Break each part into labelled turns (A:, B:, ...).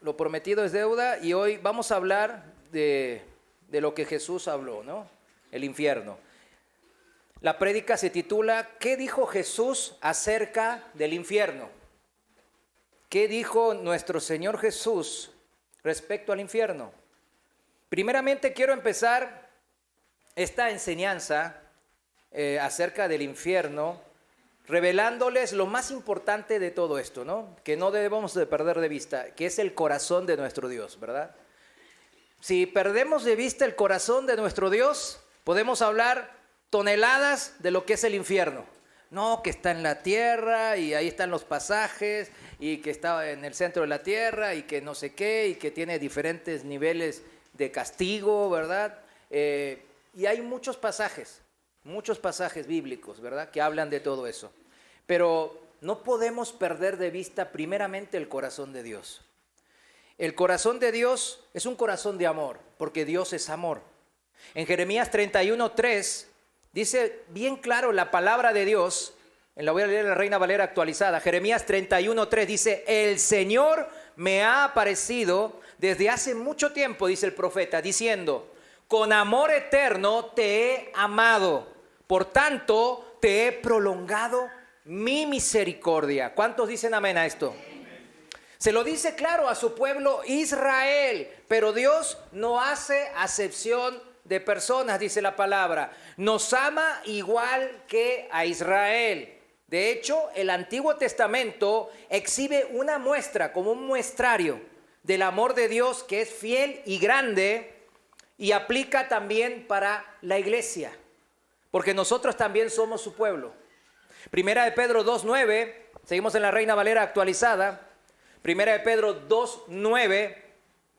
A: lo prometido es deuda y hoy vamos a hablar de lo que Jesús habló, ¿no? El infierno. La prédica se titula ¿Qué dijo Jesús acerca del infierno? ¿Qué dijo nuestro Señor Jesús respecto al infierno? Primeramente quiero empezar esta enseñanza acerca del infierno revelándoles lo más importante de todo esto, ¿no? Que no debemos de perder de vista, que es el corazón de nuestro Dios, ¿verdad? Si perdemos de vista el corazón de nuestro Dios, podemos hablar toneladas de lo que es el infierno. No, que está en la tierra y ahí están los pasajes y que está en el centro de la tierra y que no sé qué y que tiene diferentes niveles de castigo, ¿verdad? Y hay muchos pasajes bíblicos, ¿verdad? Que hablan de todo eso. Pero no podemos perder de vista primeramente el corazón de Dios. El corazón de Dios es un corazón de amor, porque Dios es amor. En Jeremías 31:3 dice bien claro la palabra de Dios, la voy a leer en la Reina Valera actualizada. Jeremías 31:3 dice: el Señor me ha aparecido desde hace mucho tiempo, dice el profeta, diciendo: con amor eterno te he amado, por tanto te he prolongado mi misericordia. ¿Cuántos dicen amén a esto? Se lo dice claro a su pueblo Israel, pero Dios no hace acepción de personas, dice la palabra. Nos ama igual que a Israel. De hecho, el Antiguo Testamento exhibe una muestra, como un muestrario del amor de Dios que es fiel y grande y aplica también para la iglesia, porque nosotros también somos su pueblo. Primera de Pedro 2:9, seguimos en la Reina Valera actualizada. Primera de Pedro 2:9,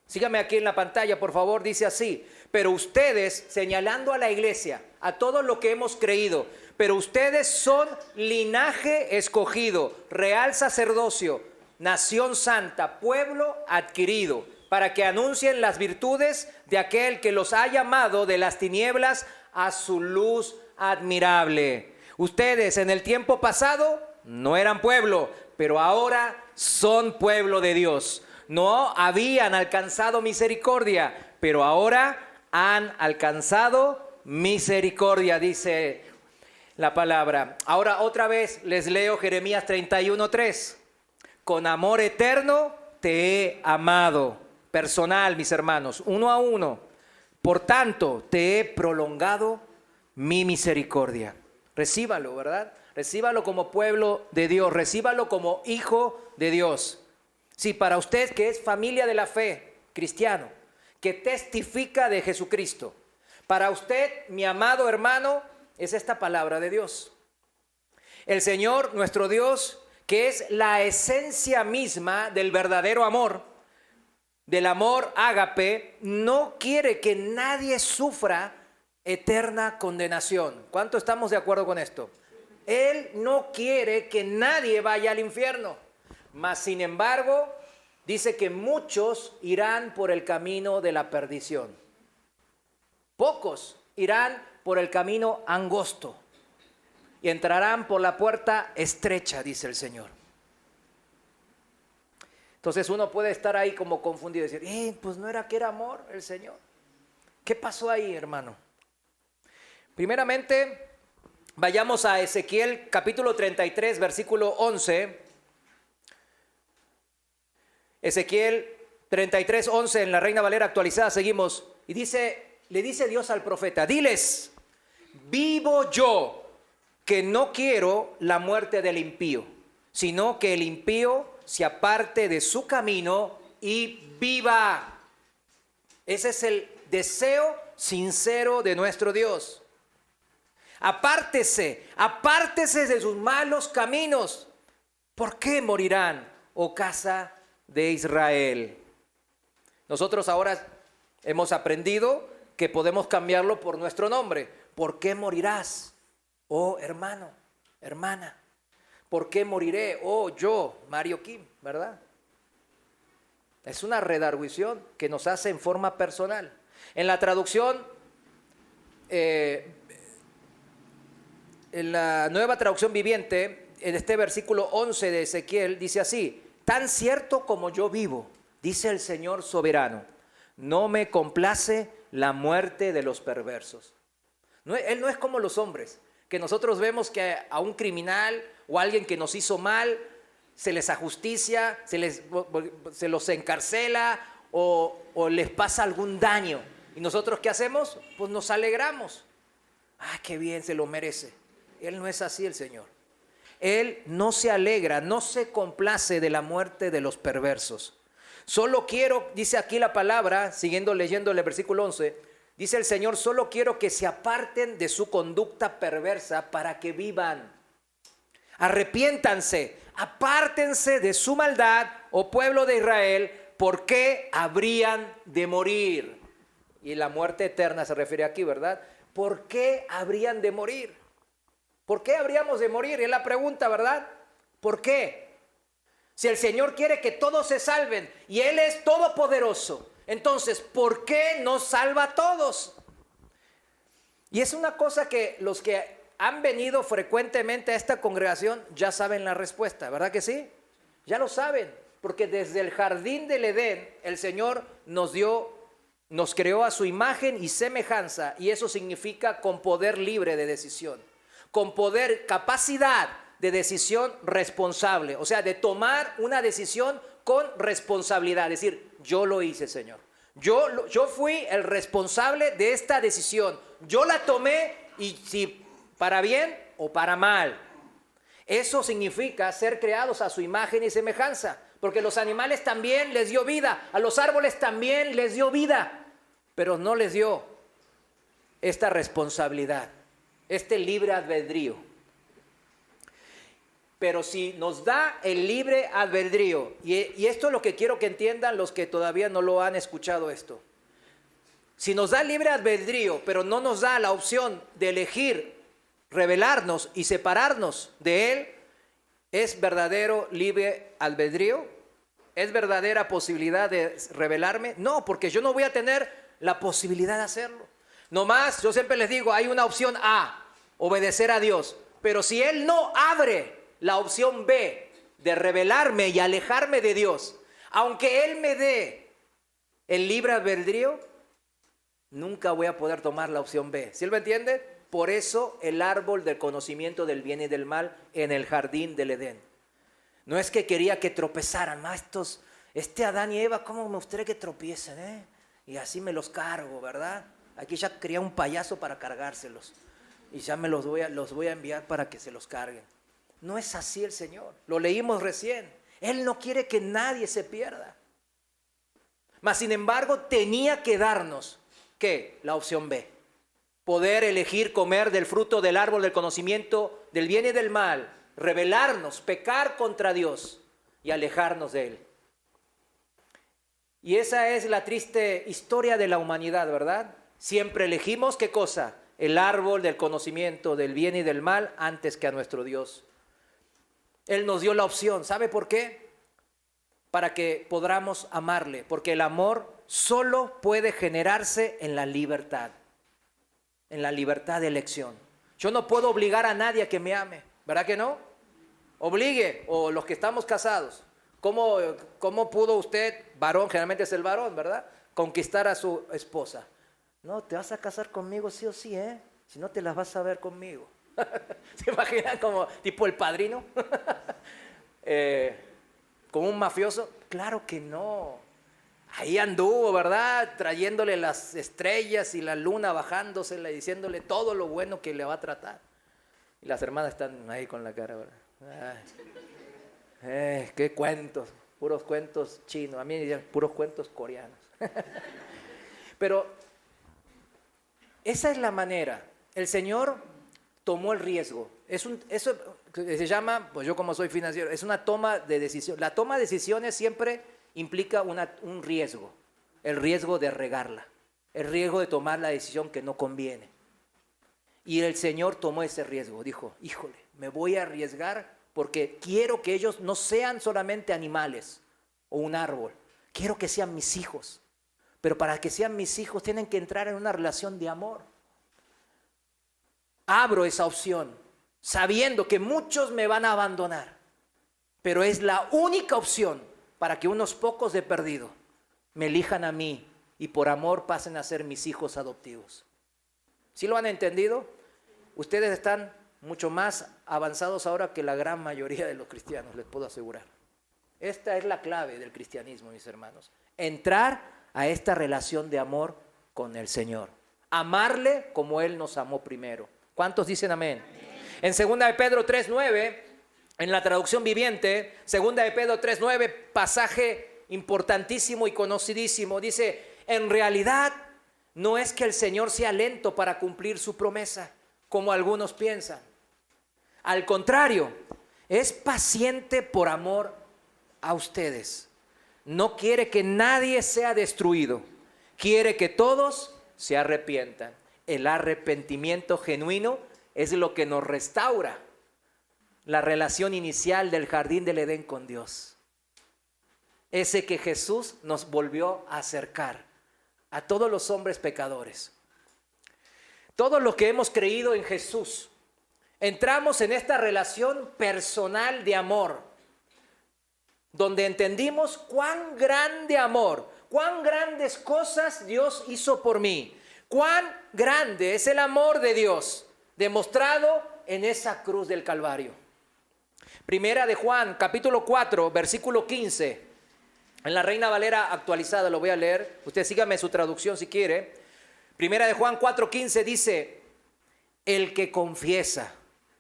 A: sígame aquí en la pantalla por favor, dice así: pero ustedes, señalando a la iglesia, a todo lo que hemos creído, pero ustedes son linaje escogido, real sacerdocio, nación santa, pueblo adquirido, para que anuncien las virtudes de aquel que los ha llamado de las tinieblas a su luz admirable. Ustedes en el tiempo pasado no eran pueblo, pero ahora son pueblo de Dios. No habían alcanzado misericordia, pero ahora han alcanzado misericordia, dice la palabra. Ahora otra vez les leo Jeremías 31:3. Con amor eterno te he amado. Personal, mis hermanos, uno a uno. Por tanto, te he prolongado mi misericordia. Recíbalo, ¿verdad? Recíbalo como pueblo de Dios, recíbalo como hijo de Dios. Sí, para usted que es familia de la fe, cristiano, que testifica de Jesucristo, para usted, mi amado hermano, es esta palabra de Dios. El Señor, nuestro Dios, que es la esencia misma del verdadero amor, del amor ágape, no quiere que nadie sufra eterna condenación. ¿Cuánto estamos de acuerdo con esto? Él no quiere que nadie vaya al infierno, mas sin embargo dice que muchos irán por el camino de la perdición. Pocos irán por el camino angosto y entrarán por la puerta estrecha, dice el Señor. Entonces uno puede estar ahí como confundido y decir, pues no era que era amor el Señor. ¿Qué pasó ahí, hermano? Primeramente, vayamos a Ezequiel capítulo 33, versículo 11. Ezequiel 33, 11 en la Reina Valera actualizada, seguimos. Y le dice Dios al profeta, diles, vivo yo, que no quiero la muerte del impío, sino que el impío se aparte de su camino y viva. Ese es el deseo sincero de nuestro Dios. Apártese de sus malos caminos. ¿Por qué morirán, oh casa de Israel? Nosotros ahora hemos aprendido que podemos cambiarlo por nuestro nombre. ¿Por qué morirás, oh hermano, hermana? ¿Por qué moriré, oh yo, Mario Kim, verdad? Es una redarguición que nos hace en forma personal. En la traducción, en la Nueva Traducción Viviente, en este versículo 11 de Ezequiel, dice así: tan cierto como yo vivo, Dice el Señor soberano, no me complace la muerte de los perversos. Él no es como los hombres, que nosotros vemos que a un criminal o a alguien que nos hizo mal, se les ajusticia, se los encarcela o les pasa algún daño. ¿Y nosotros qué hacemos? Pues nos alegramos. ¡Ah, qué bien, se lo merece! Él no es así, el Señor. Él no se alegra, no se complace de la muerte de los perversos. Solo quiero, dice aquí la palabra, siguiendo leyendo el versículo 11, dice el Señor, solo quiero que se aparten de su conducta perversa para que vivan. Arrepiéntanse, apártense de su maldad, oh pueblo de Israel, ¿por qué habrían de morir? Y la muerte eterna se refiere aquí, ¿verdad? ¿Por qué habrían de morir? ¿Por qué habríamos de morir? Es la pregunta, ¿verdad? ¿Por qué? Si el Señor quiere que todos se salven y Él es todopoderoso, entonces, ¿por qué no salva a todos? Y es una cosa que los que han venido frecuentemente a esta congregación ya saben la respuesta, ¿verdad que sí? Ya lo saben, porque desde el jardín del Edén el Señor nos creó a su imagen y semejanza, y eso significa con poder libre de decisión, con poder, capacidad de decisión responsable, o sea, de tomar una decisión con responsabilidad, es decir, yo lo hice, Señor. Yo fui el responsable de esta decisión. Yo la tomé y si para bien o para mal. Eso significa ser creados a su imagen y semejanza, porque los animales también les dio vida, a los árboles también les dio vida, pero no les dio esta responsabilidad, este libre albedrío. Pero si nos da el libre albedrío, y esto es lo que quiero que entiendan los que todavía no lo han escuchado esto. Si nos da libre albedrío, pero no nos da la opción de elegir rebelarnos y separarnos de Él, ¿es verdadero libre albedrío? ¿Es verdadera posibilidad de rebelarme? No, porque yo no voy a tener la posibilidad de hacerlo. Nomás, yo siempre les digo, hay una opción A, obedecer a Dios. Pero si Él no abre la opción B de rebelarme y alejarme de Dios, aunque Él me dé el libre albedrío, nunca voy a poder tomar la opción B. ¿Sí lo entiende? Por eso el árbol del conocimiento del bien y del mal en el jardín del Edén. No es que quería que tropezaran, este Adán y Eva, ¿cómo me gustaría que tropiecen? Y así me los cargo, ¿verdad? Aquí ya quería un payaso para cargárselos. Y ya los voy a enviar para que se los carguen. No es así el Señor. Lo leímos recién. Él no quiere que nadie se pierda. Mas, sin embargo, tenía que darnos, ¿qué? La opción B. Poder elegir comer del fruto del árbol del conocimiento del bien y del mal, rebelarnos, pecar contra Dios y alejarnos de Él. Y esa es la triste historia de la humanidad, ¿verdad? Siempre elegimos, ¿qué cosa? El árbol del conocimiento del bien y del mal antes que a nuestro Dios. Él nos dio la opción, ¿sabe por qué? Para que podamos amarle, porque el amor solo puede generarse en la libertad de elección. Yo no puedo obligar a nadie a que me ame, ¿verdad que no? Obligue, o los que estamos casados. ¿Cómo pudo usted, varón, generalmente es el varón, ¿verdad?, conquistar a su esposa? No, te vas a casar conmigo sí o sí, si no te las vas a ver conmigo. ¿Se imaginan como tipo El Padrino? Como un mafioso. Claro que no. Ahí anduvo, ¿verdad?, trayéndole las estrellas y la luna bajándosela y diciéndole todo lo bueno que le va a tratar. Y las hermanas están ahí con la cara, ¿verdad? Qué cuentos, puros cuentos chinos. A mí me dicen puros cuentos coreanos. Pero esa es la manera. El Señor tomó el riesgo. Eso se llama, pues yo como soy financiero, es una toma de decisión. La toma de decisiones siempre implica un riesgo. El riesgo de regarla. El riesgo de tomar la decisión que no conviene. Y el Señor tomó ese riesgo. Dijo, híjole, me voy a arriesgar porque quiero que ellos no sean solamente animales o un árbol. Quiero que sean mis hijos. Pero para que sean mis hijos tienen que entrar en una relación de amor. Abro esa opción, sabiendo que muchos me van a abandonar. Pero es la única opción para que unos pocos de perdido me elijan a mí y por amor pasen a ser mis hijos adoptivos. ¿Sí lo han entendido? Ustedes están mucho más avanzados ahora que la gran mayoría de los cristianos, les puedo asegurar. Esta es la clave del cristianismo, mis hermanos. Entrar a esta relación de amor con el Señor. Amarle como Él nos amó primero. ¿Cuántos dicen amén? En 2 de Pedro 3:9, en la traducción viviente, 2 de Pedro 3:9, pasaje importantísimo y conocidísimo, dice: en realidad no es que el Señor sea lento para cumplir su promesa, como algunos piensan. Al contrario, es paciente por amor a ustedes. No quiere que nadie sea destruido, quiere que todos se arrepientan. El arrepentimiento genuino es lo que nos restaura la relación inicial del jardín del Edén con Dios. Ese que Jesús nos volvió a acercar a todos los hombres pecadores. Todos los que hemos creído en Jesús, entramos en esta relación personal de amor, donde entendimos cuán grande amor, cuán grandes cosas Dios hizo por mí, cuán grande es el amor de Dios demostrado en esa cruz del Calvario. Primera de Juan, capítulo 4, versículo 15. En la Reina Valera actualizada lo voy a leer. Usted sígame su traducción si quiere. Primera de Juan 4:15 dice: el que confiesa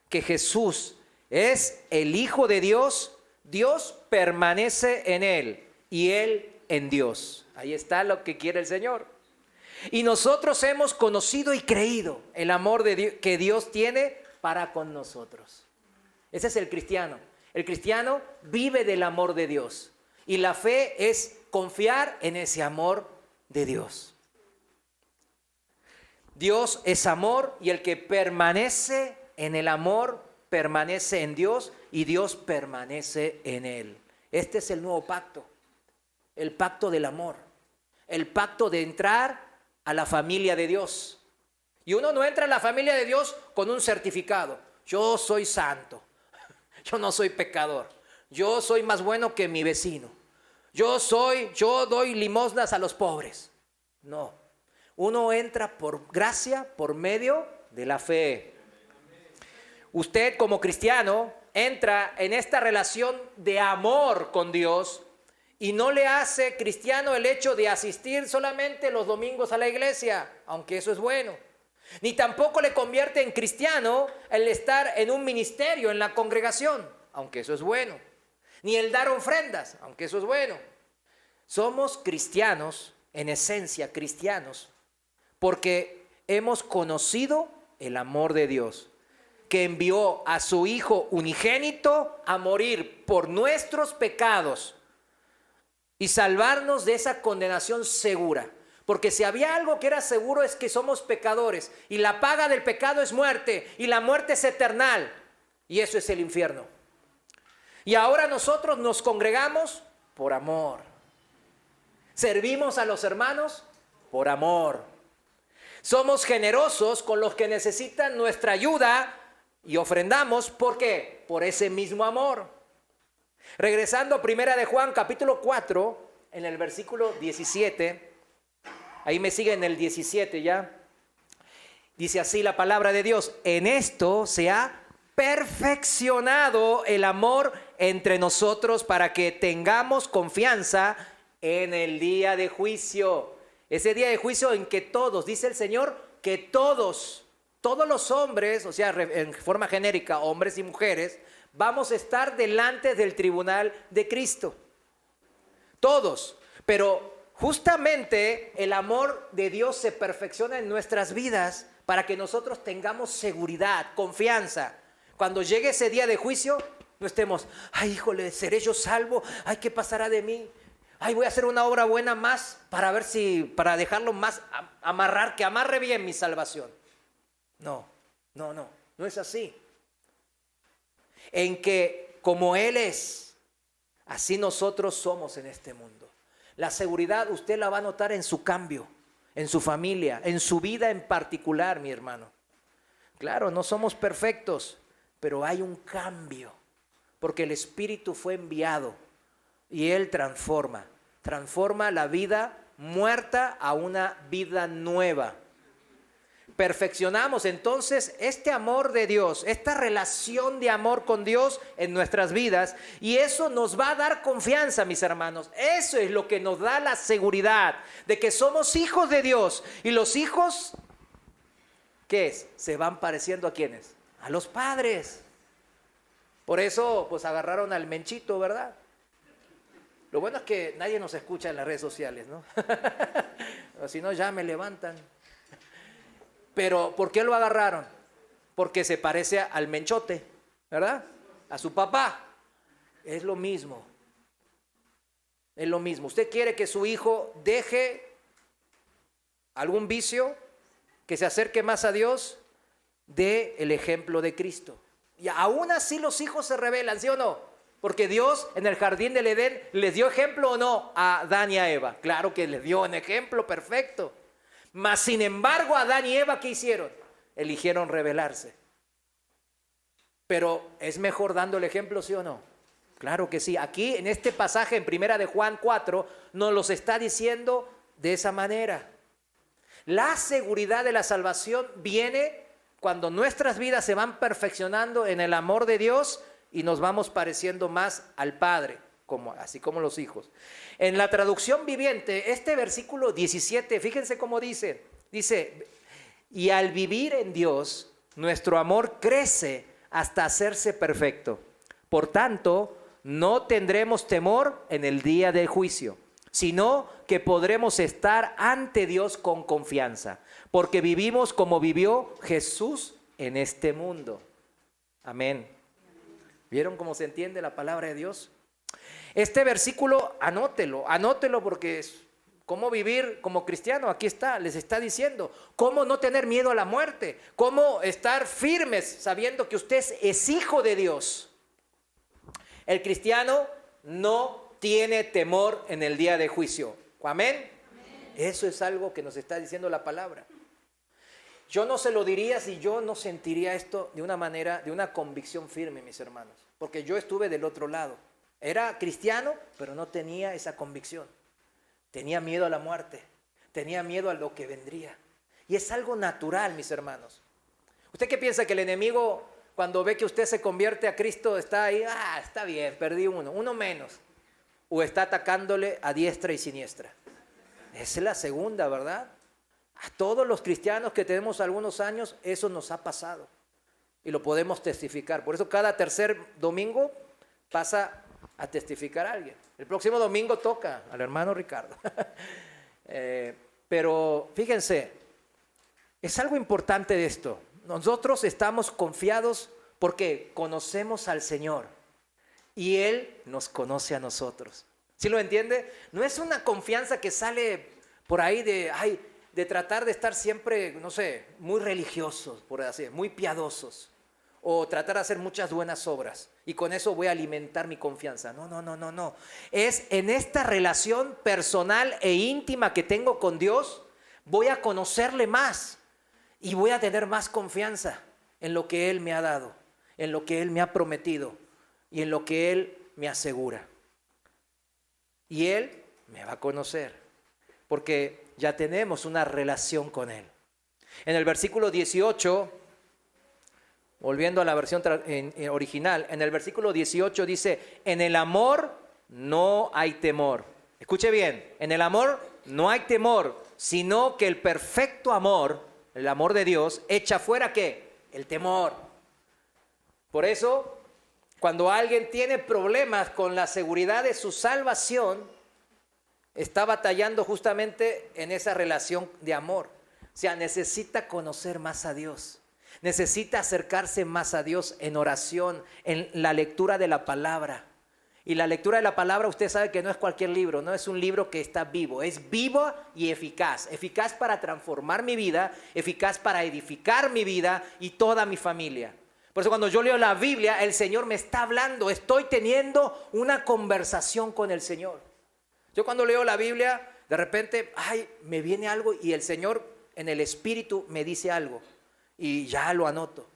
A: que Jesús es el Hijo de Dios, Dios permanece en él y él en Dios. Ahí está lo que quiere el Señor. Y nosotros hemos conocido y creído el amor de Dios, que Dios tiene para con nosotros. Ese es el cristiano. El cristiano vive del amor de Dios. Y la fe es confiar en ese amor de Dios. Dios es amor y el que permanece en el amor permanece en Dios y Dios permanece en él. Este es el nuevo pacto, el pacto del amor, el pacto de entrar a la familia de Dios. Y uno no entra a la familia de Dios con un certificado. Yo soy santo, yo no soy pecador, yo soy más bueno que mi vecino, yo doy limosnas a los pobres. No, uno entra por gracia, por medio de la fe. Usted como cristiano entra en esta relación de amor con Dios y no le hace cristiano el hecho de asistir solamente los domingos a la iglesia, aunque eso es bueno. Ni tampoco le convierte en cristiano el estar en un ministerio, en la congregación, aunque eso es bueno. Ni el dar ofrendas, aunque eso es bueno. Somos cristianos, en esencia cristianos, porque hemos conocido el amor de Dios, que envió a su Hijo unigénito a morir por nuestros pecados y salvarnos de esa condenación segura. Porque si había algo que era seguro es que somos pecadores y la paga del pecado es muerte y la muerte es eternal y eso es el infierno. Y ahora nosotros nos congregamos por amor. Servimos a los hermanos por amor. Somos generosos con los que necesitan nuestra ayuda y ofrendamos, ¿por qué? Por ese mismo amor. Regresando a Primera de Juan, capítulo 4, en el versículo 17, ahí me sigue en el 17 ya, dice así la palabra de Dios: en esto se ha perfeccionado el amor entre nosotros para que tengamos confianza en el día de juicio. Ese día de juicio en que todos, dice el Señor, que todos los hombres, o sea, en forma genérica, hombres y mujeres, vamos a estar delante del tribunal de Cristo. Todos. Pero justamente el amor de Dios se perfecciona en nuestras vidas para que nosotros tengamos seguridad, confianza. Cuando llegue ese día de juicio, no estemos, ay, híjole, ¿seré yo salvo? Ay, ¿qué pasará de mí? Ay, voy a hacer una obra buena más para dejarlo más que amarre bien mi salvación. No es así. En que como Él es, así nosotros somos en este mundo. La seguridad usted la va a notar en su cambio, en su familia, en su vida en particular, mi hermano. Claro, no somos perfectos, pero hay un cambio, porque el Espíritu fue enviado Y Él transforma la vida muerta a una vida nueva. Perfeccionamos entonces este amor de Dios, esta relación de amor con Dios en nuestras vidas, y eso nos va a dar confianza, mis hermanos. Eso es lo que nos da la seguridad de que somos hijos de Dios. Y los hijos, ¿qué es? Se van pareciendo ¿a quiénes? A los padres. Por eso pues agarraron al Menchito, ¿verdad? Lo bueno es que nadie nos escucha en las redes sociales, ¿no? O si no, ya me levantan. Pero ¿por qué lo agarraron? Porque se parece al Menchote, ¿verdad? A su papá. Es lo mismo. Es lo mismo. ¿Usted quiere que su hijo deje algún vicio, que se acerque más a Dios? Dé el ejemplo de Cristo. Y aún así los hijos se rebelan, ¿sí o no? Porque Dios en el jardín del Edén les dio ejemplo o no a Adán y a Eva. Claro que les dio un ejemplo perfecto. Mas sin embargo, Adán y Eva, ¿qué hicieron? Eligieron rebelarse. Pero ¿es mejor dando el ejemplo, sí o no? Claro que sí. Aquí en este pasaje en Primera de Juan 4 nos los está diciendo de esa manera. La seguridad de la salvación viene cuando nuestras vidas se van perfeccionando en el amor de Dios y nos vamos pareciendo más al Padre, así como los hijos. En la traducción viviente, este versículo 17, fíjense cómo dice, y al vivir en Dios, nuestro amor crece hasta hacerse perfecto. Por tanto, no tendremos temor en el día del juicio, sino que podremos estar ante Dios con confianza, porque vivimos como vivió Jesús en este mundo. Amén. ¿Vieron cómo se entiende la palabra de Dios? Este versículo, anótelo porque es cómo vivir como cristiano. Aquí está, les está diciendo cómo no tener miedo a la muerte, cómo estar firmes sabiendo que usted es hijo de Dios. El cristiano no tiene temor en el día de juicio. ¿Amén? Eso es algo que nos está diciendo la palabra. Yo no se lo diría si yo no sentiría esto de una manera, de una convicción firme, mis hermanos. Porque yo estuve del otro lado. Era cristiano, pero no tenía esa convicción. Tenía miedo a la muerte. Tenía miedo a lo que vendría. Y es algo natural, mis hermanos. ¿Usted qué piensa? Que el enemigo, cuando ve que usted se convierte a Cristo, está ahí, está bien, perdí uno menos. O está atacándole a diestra y siniestra. Esa es la segunda, ¿verdad? A todos los cristianos que tenemos algunos años, eso nos ha pasado. Y lo podemos testificar. Por eso cada tercer domingo pasa a testificar a alguien. El próximo domingo toca al hermano Ricardo. Pero fíjense, es algo importante de esto. Nosotros estamos confiados porque conocemos al Señor y Él nos conoce a nosotros. ¿Sí lo entiende? No es una confianza que sale por ahí de tratar de estar siempre, no sé, muy religiosos, por así decirlo, muy piadosos, o tratar de hacer muchas buenas obras y con eso voy a alimentar mi confianza. No. Es en esta relación personal e íntima que tengo con Dios, voy a conocerle más y voy a tener más confianza en lo que Él me ha dado, en lo que Él me ha prometido y en lo que Él me asegura. Y Él me va a conocer porque ya tenemos una relación con Él. En el versículo 18, volviendo a la versión original, en el versículo 18 dice, en el amor no hay temor. Escuche bien, en el amor no hay temor, sino que el perfecto amor, el amor de Dios, echa fuera ¿qué? El temor. Por eso, cuando alguien tiene problemas con la seguridad de su salvación, está batallando justamente en esa relación de amor. O sea, necesita conocer más a Dios. Necesita acercarse más a Dios en oración, en la lectura de la palabra. Y la lectura de la palabra, usted sabe que no es cualquier libro, no es un libro que está vivo, es vivo y eficaz. Eficaz para transformar mi vida, eficaz para edificar mi vida y toda mi familia. Por eso cuando yo leo la Biblia, el Señor me está hablando, estoy teniendo una conversación con el Señor. Yo cuando leo la Biblia, de repente, me viene algo y el Señor en el Espíritu me dice algo. Y ya lo anoto.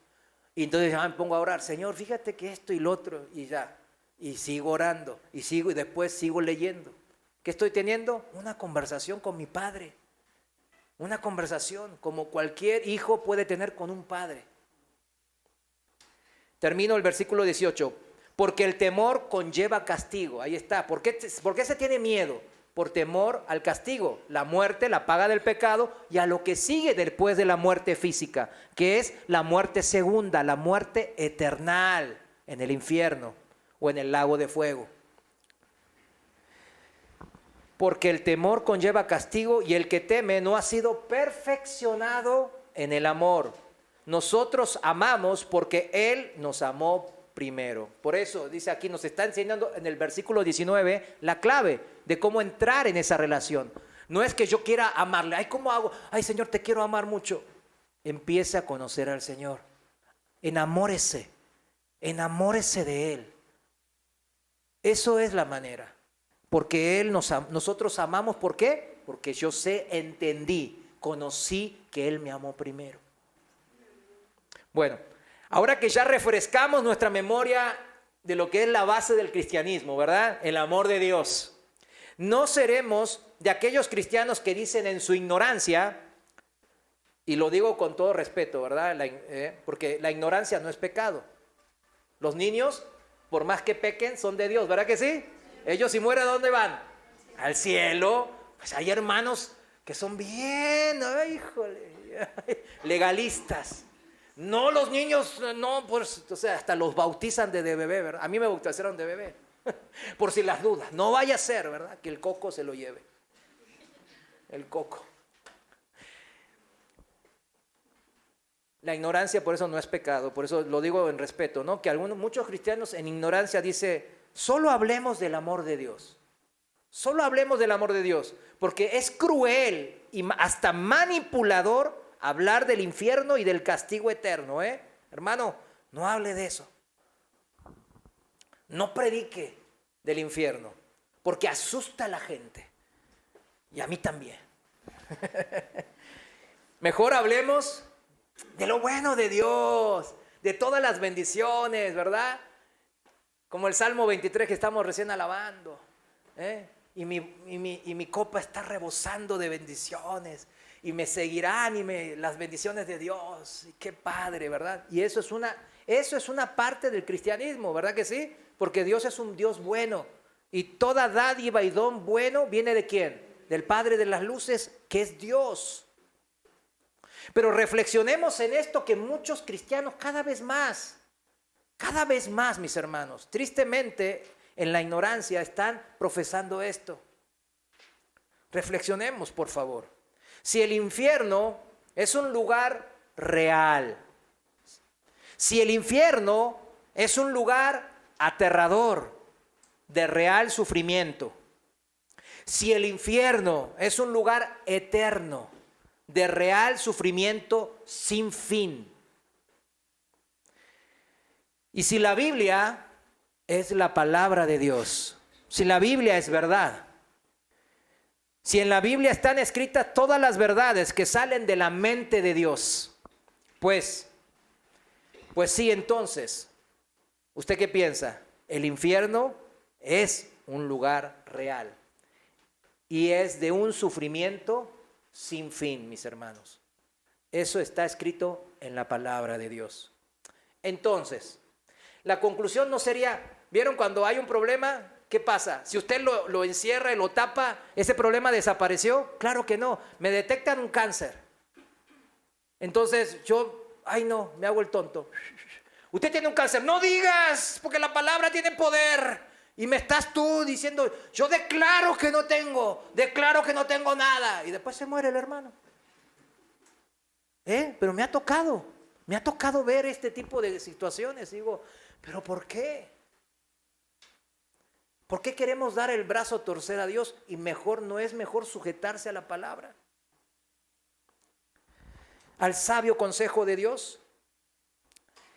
A: Y entonces ya me pongo a orar, Señor, fíjate que esto y lo otro, y ya. Y sigo orando, y después sigo leyendo. ¿Qué estoy teniendo? Una conversación con mi padre. Una conversación como cualquier hijo puede tener con un padre. Termino el versículo 18. Porque el temor conlleva castigo. Ahí está. ¿Por qué se tiene miedo? Por temor al castigo, la muerte, la paga del pecado y a lo que sigue después de la muerte física, que es la muerte segunda, la muerte eternal en el infierno o en el lago de fuego. Porque el temor conlleva castigo y el que teme no ha sido perfeccionado en el amor. Nosotros amamos porque Él nos amó primero. Por eso dice aquí, nos está enseñando en el versículo 19 la clave de cómo entrar en esa relación. No es que yo quiera amarle. Ay, ¿cómo hago? Ay, Señor, te quiero amar mucho. Empiece a conocer al Señor. Enamórese de Él. Eso es la manera. Porque nosotros amamos, ¿por qué? Porque yo entendí, conocí que Él me amó primero. Bueno, ahora que ya refrescamos nuestra memoria de lo que es la base del cristianismo, ¿verdad? El amor de Dios. No seremos de aquellos cristianos que dicen en su ignorancia, y lo digo con todo respeto, ¿verdad? Porque la ignorancia no es pecado. Los niños, por más que pequen, son de Dios, ¿verdad que sí? Ellos si mueren, ¿a dónde van? Al cielo. Pues hay hermanos que son bien, ay, híjole, legalistas. No, los niños, no, pues, o sea, hasta los bautizan de bebé, ¿verdad? A mí me bautizaron de bebé, por si las dudas. No vaya a ser, ¿verdad? Que el coco se lo lleve. El coco. La ignorancia por eso no es pecado, por eso lo digo en respeto, ¿no? Que muchos cristianos en ignorancia dicen, solo hablemos del amor de Dios. Solo hablemos del amor de Dios, porque es cruel y hasta manipulador hablar del infierno y del castigo eterno, ¿eh? Hermano, no hable de eso. No predique del infierno, porque asusta a la gente. Y a mí también. Mejor hablemos de lo bueno de Dios, de todas las bendiciones, ¿verdad? Como el Salmo 23 que estamos recién alabando, ¿eh? Y mi copa está rebosando de bendiciones. Y me seguirán las bendiciones de Dios. Y qué padre, ¿verdad? Y eso es una parte del cristianismo, ¿verdad que sí? Porque Dios es un Dios bueno. Y toda dádiva y don bueno viene ¿de quién? Del Padre de las luces, que es Dios. Pero reflexionemos en esto que muchos cristianos cada vez más, mis hermanos, tristemente en la ignorancia están profesando esto. Reflexionemos, por favor. Si el infierno es un lugar real, si el infierno es un lugar aterrador, de real sufrimiento, si el infierno es un lugar eterno, de real sufrimiento sin fin, y si la Biblia es la palabra de Dios, si la Biblia es verdad, si en la Biblia están escritas todas las verdades que salen de la mente de Dios, pues sí, entonces, ¿usted qué piensa? El infierno es un lugar real y es de un sufrimiento sin fin, mis hermanos. Eso está escrito en la palabra de Dios. Entonces, la conclusión no sería, ¿vieron cuando hay un problema? ¿Qué pasa? Si usted lo encierra y lo tapa, ¿ese problema desapareció? Claro que no. Me detectan un cáncer. Entonces me hago el tonto. Usted tiene un cáncer. No digas, porque la palabra tiene poder. Y me estás tú diciendo, yo declaro que no tengo nada. Y después se muere el hermano. Pero me ha tocado ver este tipo de situaciones. Digo, ¿pero por qué? ¿Por qué queremos dar el brazo a torcer a Dios y no es mejor sujetarse a la palabra? Al sabio consejo de Dios.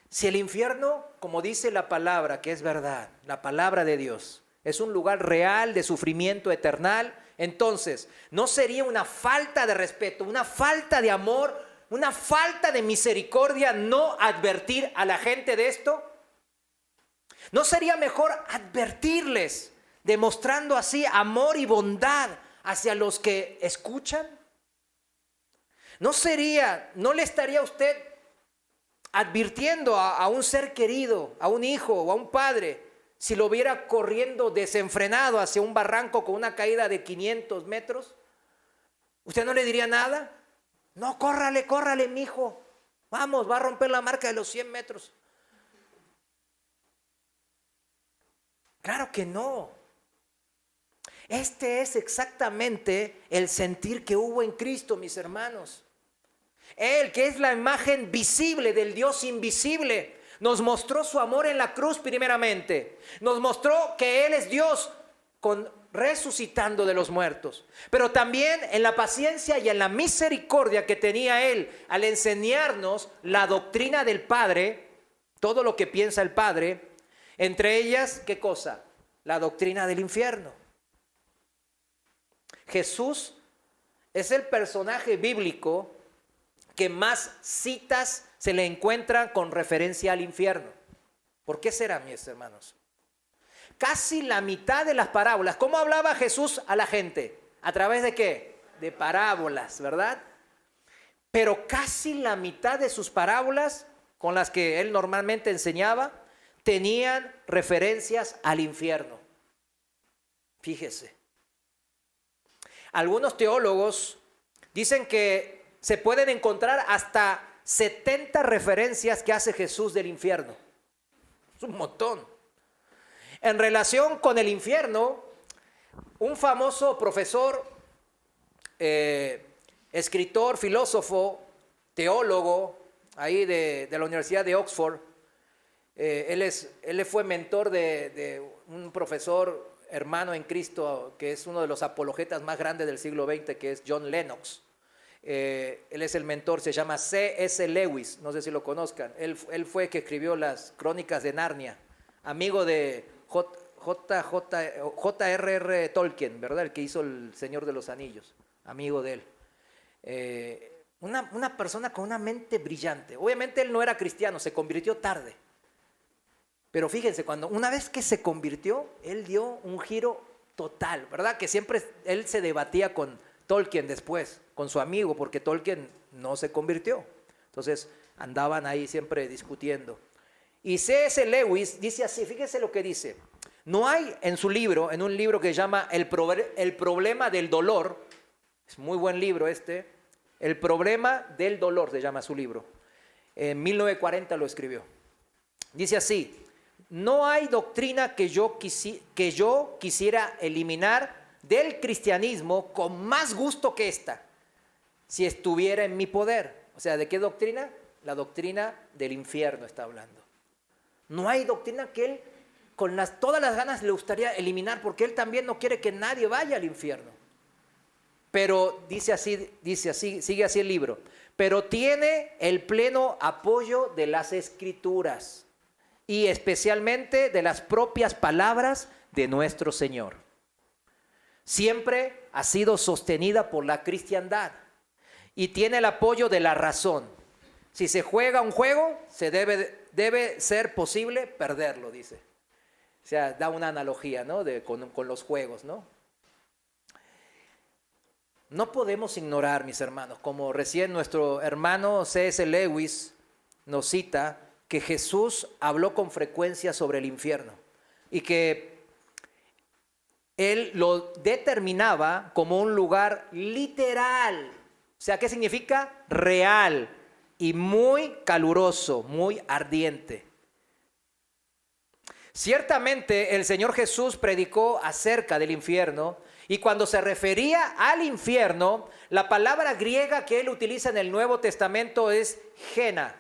A: Si el infierno, como dice la palabra, que es verdad, la palabra de Dios, es un lugar real de sufrimiento eternal, entonces, ¿no sería una falta de respeto, una falta de amor, una falta de misericordia no advertir a la gente de esto? ¿No sería mejor advertirles, demostrando así amor y bondad hacia los que escuchan? ¿No le estaría usted advirtiendo a un ser querido, a un hijo o a un padre, si lo viera corriendo desenfrenado hacia un barranco con una caída de 500 metros? ¿Usted no le diría nada? No, córrale, córrale, mijo. Vamos, va a romper la marca de los 100 metros. Claro que no. Este es exactamente el sentir que hubo en Cristo, mis hermanos. Él, que es la imagen visible del Dios invisible, nos mostró su amor en la cruz primeramente. Nos mostró que Él es Dios resucitando de los muertos. Pero también en la paciencia y en la misericordia que tenía Él al enseñarnos la doctrina del Padre, todo lo que piensa el Padre, entre ellas, ¿qué cosa? La doctrina del infierno. Jesús es el personaje bíblico que más citas se le encuentran con referencia al infierno. ¿Por qué será, mis hermanos? Casi la mitad de las parábolas. ¿Cómo hablaba Jesús a la gente? ¿A través de qué? De parábolas, ¿verdad? Pero casi la mitad de sus parábolas, con las que él normalmente enseñaba, tenían referencias al infierno. Fíjese. Algunos teólogos dicen que se pueden encontrar hasta 70 referencias que hace Jesús del infierno. Es un montón. En relación con el infierno, un famoso profesor, escritor, filósofo, teólogo, ahí de la Universidad de Oxford, él fue mentor de un profesor hermano en Cristo, que es uno de los apologetas más grandes del siglo XX, que es John Lennox. Él es el mentor, se llama C.S. Lewis, no sé si lo conozcan. Él fue el que escribió las Crónicas de Narnia, amigo de J.R.R. Tolkien, ¿verdad? El que hizo El Señor de los Anillos, amigo de él. Una persona con una mente brillante. Obviamente él no era cristiano, se convirtió tarde. Pero fíjense, una vez que se convirtió, él dio un giro total, ¿verdad? Que siempre él se debatía con Tolkien después, con su amigo, porque Tolkien no se convirtió. Entonces andaban ahí siempre discutiendo. Y C.S. Lewis dice así, fíjense lo que dice. No hay en su libro, en un libro que se llama El problema del dolor, es muy buen libro este, El problema del dolor se llama su libro. En 1940 lo escribió. Dice así, no hay doctrina que yo quisiera eliminar del cristianismo con más gusto que esta, si estuviera en mi poder. O sea, ¿de qué doctrina? La doctrina del infierno está hablando. No hay doctrina que él con todas las ganas le gustaría eliminar, porque él también no quiere que nadie vaya al infierno. Pero dice así, sigue así el libro. Pero tiene el pleno apoyo de las Escrituras y especialmente de las propias palabras de nuestro Señor. Siempre ha sido sostenida por la cristiandad y tiene el apoyo de la razón. Si se juega un juego, debe ser posible perderlo, dice. O sea, da una analogía, ¿no? con los juegos, ¿no? No podemos ignorar, mis hermanos, como recién nuestro hermano C.S. Lewis nos cita, que Jesús habló con frecuencia sobre el infierno y que él lo determinaba como un lugar literal. O sea, ¿qué significa? Real y muy caluroso, muy ardiente. Ciertamente el Señor Jesús predicó acerca del infierno y cuando se refería al infierno, la palabra griega que él utiliza en el Nuevo Testamento es Gehenna,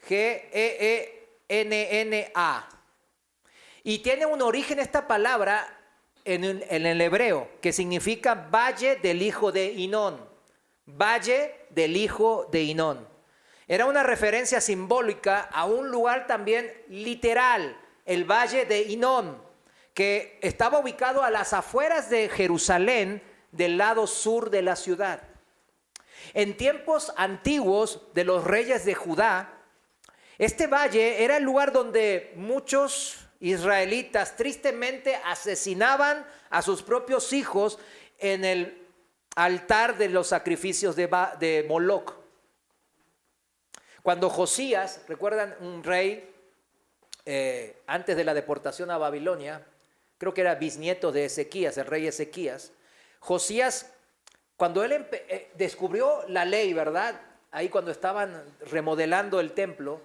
A: G-E-E-N-N-A. Y tiene un origen esta palabra en el hebreo, que significa valle del hijo de Hinón. Valle del hijo de Hinón. Era una referencia simbólica a un lugar también literal, el valle de Hinón, que estaba ubicado a las afueras de Jerusalén, del lado sur de la ciudad. En tiempos antiguos de los reyes de Judá, este valle era el lugar donde muchos israelitas tristemente asesinaban a sus propios hijos en el altar de los sacrificios de Moloc. Cuando Josías, recuerdan un rey antes de la deportación a Babilonia, creo que era bisnieto de Ezequías, el rey Ezequías, Josías, cuando él descubrió la ley, ¿verdad? Ahí cuando estaban remodelando el templo,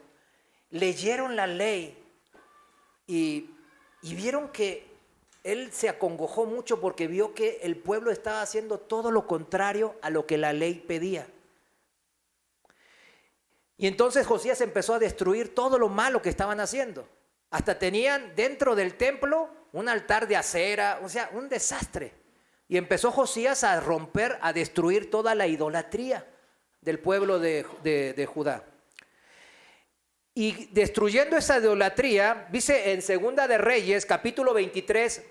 A: leyeron la ley y vieron que él se acongojó mucho porque vio que el pueblo estaba haciendo todo lo contrario a lo que la ley pedía. Y entonces Josías empezó a destruir todo lo malo que estaban haciendo. Hasta tenían dentro del templo un altar de acera, o sea, un desastre. Y empezó Josías a romper, a destruir toda la idolatría del pueblo de Judá. Y destruyendo esa idolatría, dice en Segunda de Reyes, capítulo 23,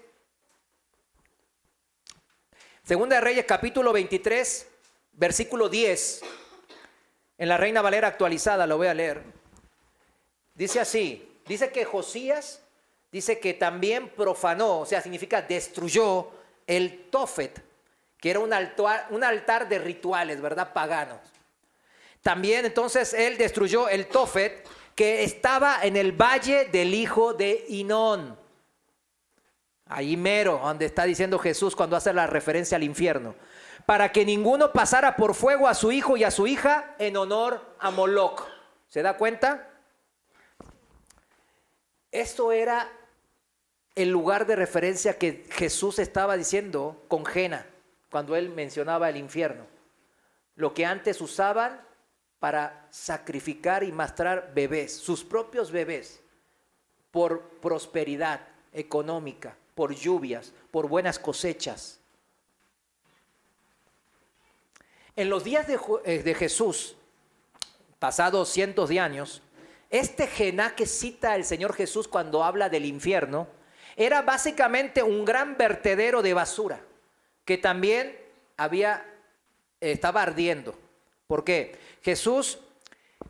A: Segunda de Reyes, capítulo 23, versículo 10, en la Reina Valera actualizada, lo voy a leer. Dice así, dice que Josías, dice que también profanó, o sea, significa destruyó el Tofet, que era un altar de rituales, ¿verdad? Paganos. También entonces él destruyó el Tofet, que estaba en el valle del hijo de Hinón. Ahí mero, donde está diciendo Jesús cuando hace la referencia al infierno. Para que ninguno pasara por fuego a su hijo y a su hija en honor a Moloc. ¿Se da cuenta? Esto era el lugar de referencia que Jesús estaba diciendo con Jena, cuando él mencionaba el infierno. Lo que antes usaban para sacrificar y mastrar bebés, sus propios bebés, por prosperidad económica, por lluvias, por buenas cosechas. En los días de Jesús, pasados cientos de años, este Gená que cita el Señor Jesús cuando habla del infierno, era básicamente un gran vertedero de basura, que también estaba ardiendo. ¿Por qué? Jesús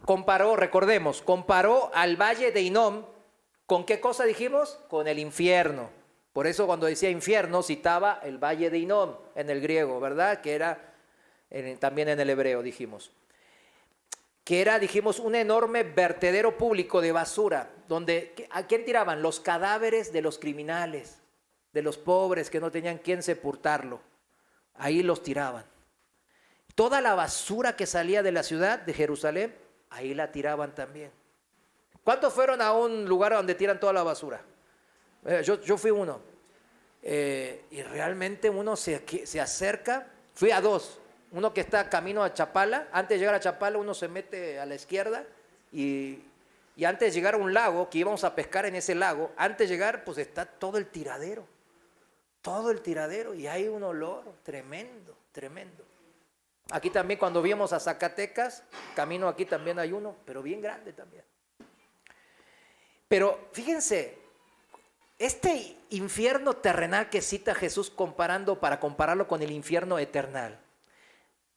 A: comparó, recordemos, comparó al valle de Hinnom, ¿con qué cosa dijimos? Con el infierno. Por eso cuando decía infierno citaba el valle de Hinnom en el griego, ¿verdad? Que era también en el hebreo, dijimos. Que era, dijimos, un enorme vertedero público de basura, donde ¿a quién tiraban? Los cadáveres de los criminales, de los pobres que no tenían quien sepultarlo. Ahí los tiraban. Toda la basura que salía de la ciudad de Jerusalén, ahí la tiraban también. ¿Cuántos fueron a un lugar donde tiran toda la basura? Yo fui uno. Y realmente uno se acerca. Fui a dos. Uno que está camino a Chapala. Antes de llegar a Chapala uno se mete a la izquierda. Y antes de llegar a un lago, que íbamos a pescar en ese lago, antes de llegar pues está todo el tiradero. Todo el tiradero. Y hay un olor tremendo, tremendo. Aquí también cuando vimos a Zacatecas, camino aquí también hay uno, pero bien grande también. Pero fíjense, este infierno terrenal que cita Jesús para compararlo con el infierno eternal,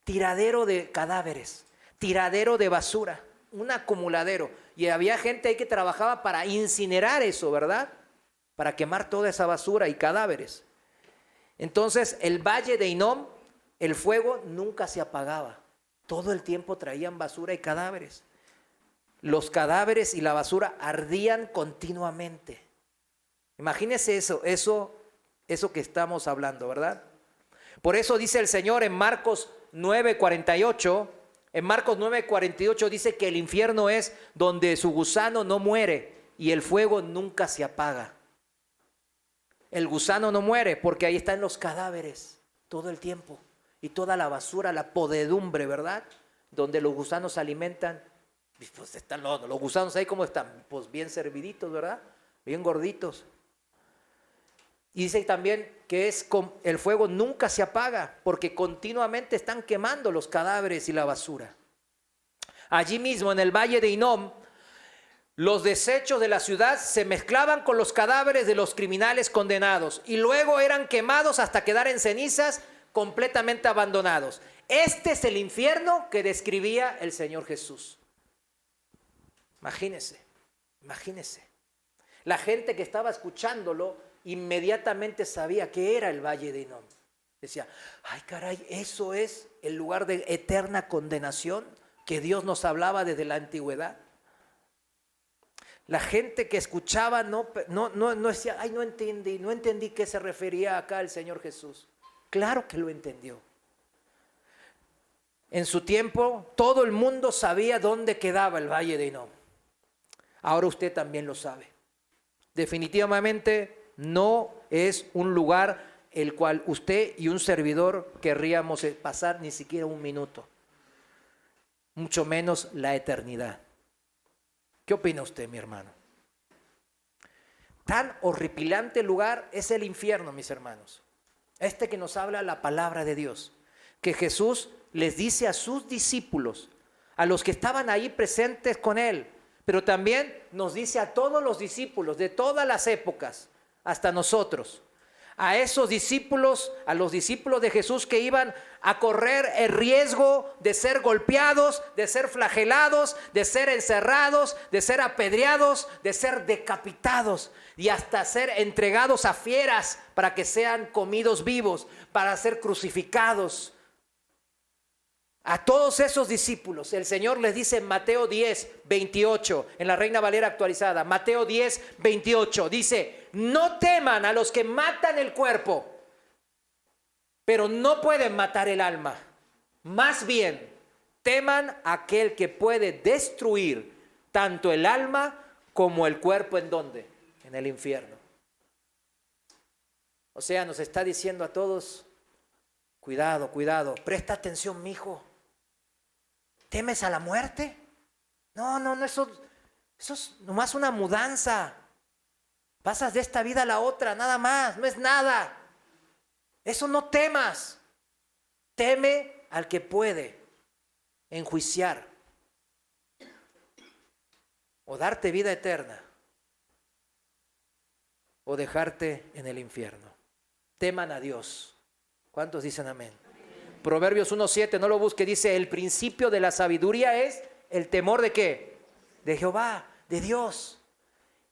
A: tiradero de cadáveres, tiradero de basura, un acumuladero. Y había gente ahí que trabajaba para incinerar eso, ¿verdad? Para quemar toda esa basura y cadáveres. Entonces el valle de Hinnom, el fuego nunca se apagaba. Todo el tiempo traían basura y cadáveres. Los cadáveres y la basura ardían continuamente. Imagínense eso que estamos hablando, ¿verdad? Por eso dice el Señor en Marcos 9:48, en Marcos 9:48 dice que el infierno es donde su gusano no muere y el fuego nunca se apaga. El gusano no muere porque ahí están los cadáveres todo el tiempo. Y toda la basura, la podredumbre, ¿verdad? Donde los gusanos se alimentan. Pues están los gusanos ahí, ¿cómo están? Pues bien serviditos, ¿verdad? Bien gorditos. Y dice también que el fuego nunca se apaga porque continuamente están quemando los cadáveres y la basura. Allí mismo, en el valle de Hinnom, los desechos de la ciudad se mezclaban con los cadáveres de los criminales condenados y luego eran quemados hasta quedar en cenizas, completamente abandonados. Este es el infierno que describía el Señor Jesús. Imagínese. La gente que estaba escuchándolo inmediatamente sabía que era el Valle de Hinnom. Decía, ay caray, eso es el lugar de eterna condenación que Dios nos hablaba desde la antigüedad. La gente que escuchaba no decía, ay, no entendí qué se refería acá el Señor Jesús. Claro que lo entendió. En su tiempo, todo el mundo sabía dónde quedaba el Valle de Hinnom. Ahora usted también lo sabe. Definitivamente no es un lugar el cual usted y un servidor querríamos pasar ni siquiera un minuto, mucho menos la eternidad. ¿Qué opina usted, mi hermano? Tan horripilante lugar es el infierno, mis hermanos. Este que nos habla la palabra de Dios, que Jesús les dice a sus discípulos, a los que estaban ahí presentes con él, pero también nos dice a todos los discípulos de todas las épocas, hasta nosotros, a esos discípulos, a los discípulos de Jesús que iban a correr el riesgo de ser golpeados, de ser flagelados, de ser encerrados, de ser apedreados, de ser decapitados y hasta ser entregados a fieras para que sean comidos vivos, para ser crucificados. A todos esos discípulos el Señor les dice en Mateo 10, 28, en la Reina Valera actualizada, Mateo 10, 28, dice, no teman a los que matan el cuerpo, pero no pueden matar el alma. Más bien, teman a aquel que puede destruir tanto el alma como el cuerpo. ¿En dónde? En el infierno. O sea, nos está diciendo a todos, cuidado, cuidado, presta atención, mijo. ¿Temes a la muerte? No, eso es nomás una mudanza. Pasas de esta vida a la otra, nada más, no es nada. Eso no temas. Teme al que puede enjuiciar o darte vida eterna o dejarte en el infierno. Teman a Dios. ¿Cuántos dicen amén? Proverbios 1:7, no lo busque, dice, el principio de la sabiduría es el temor ¿de qué? De Jehová, de Dios.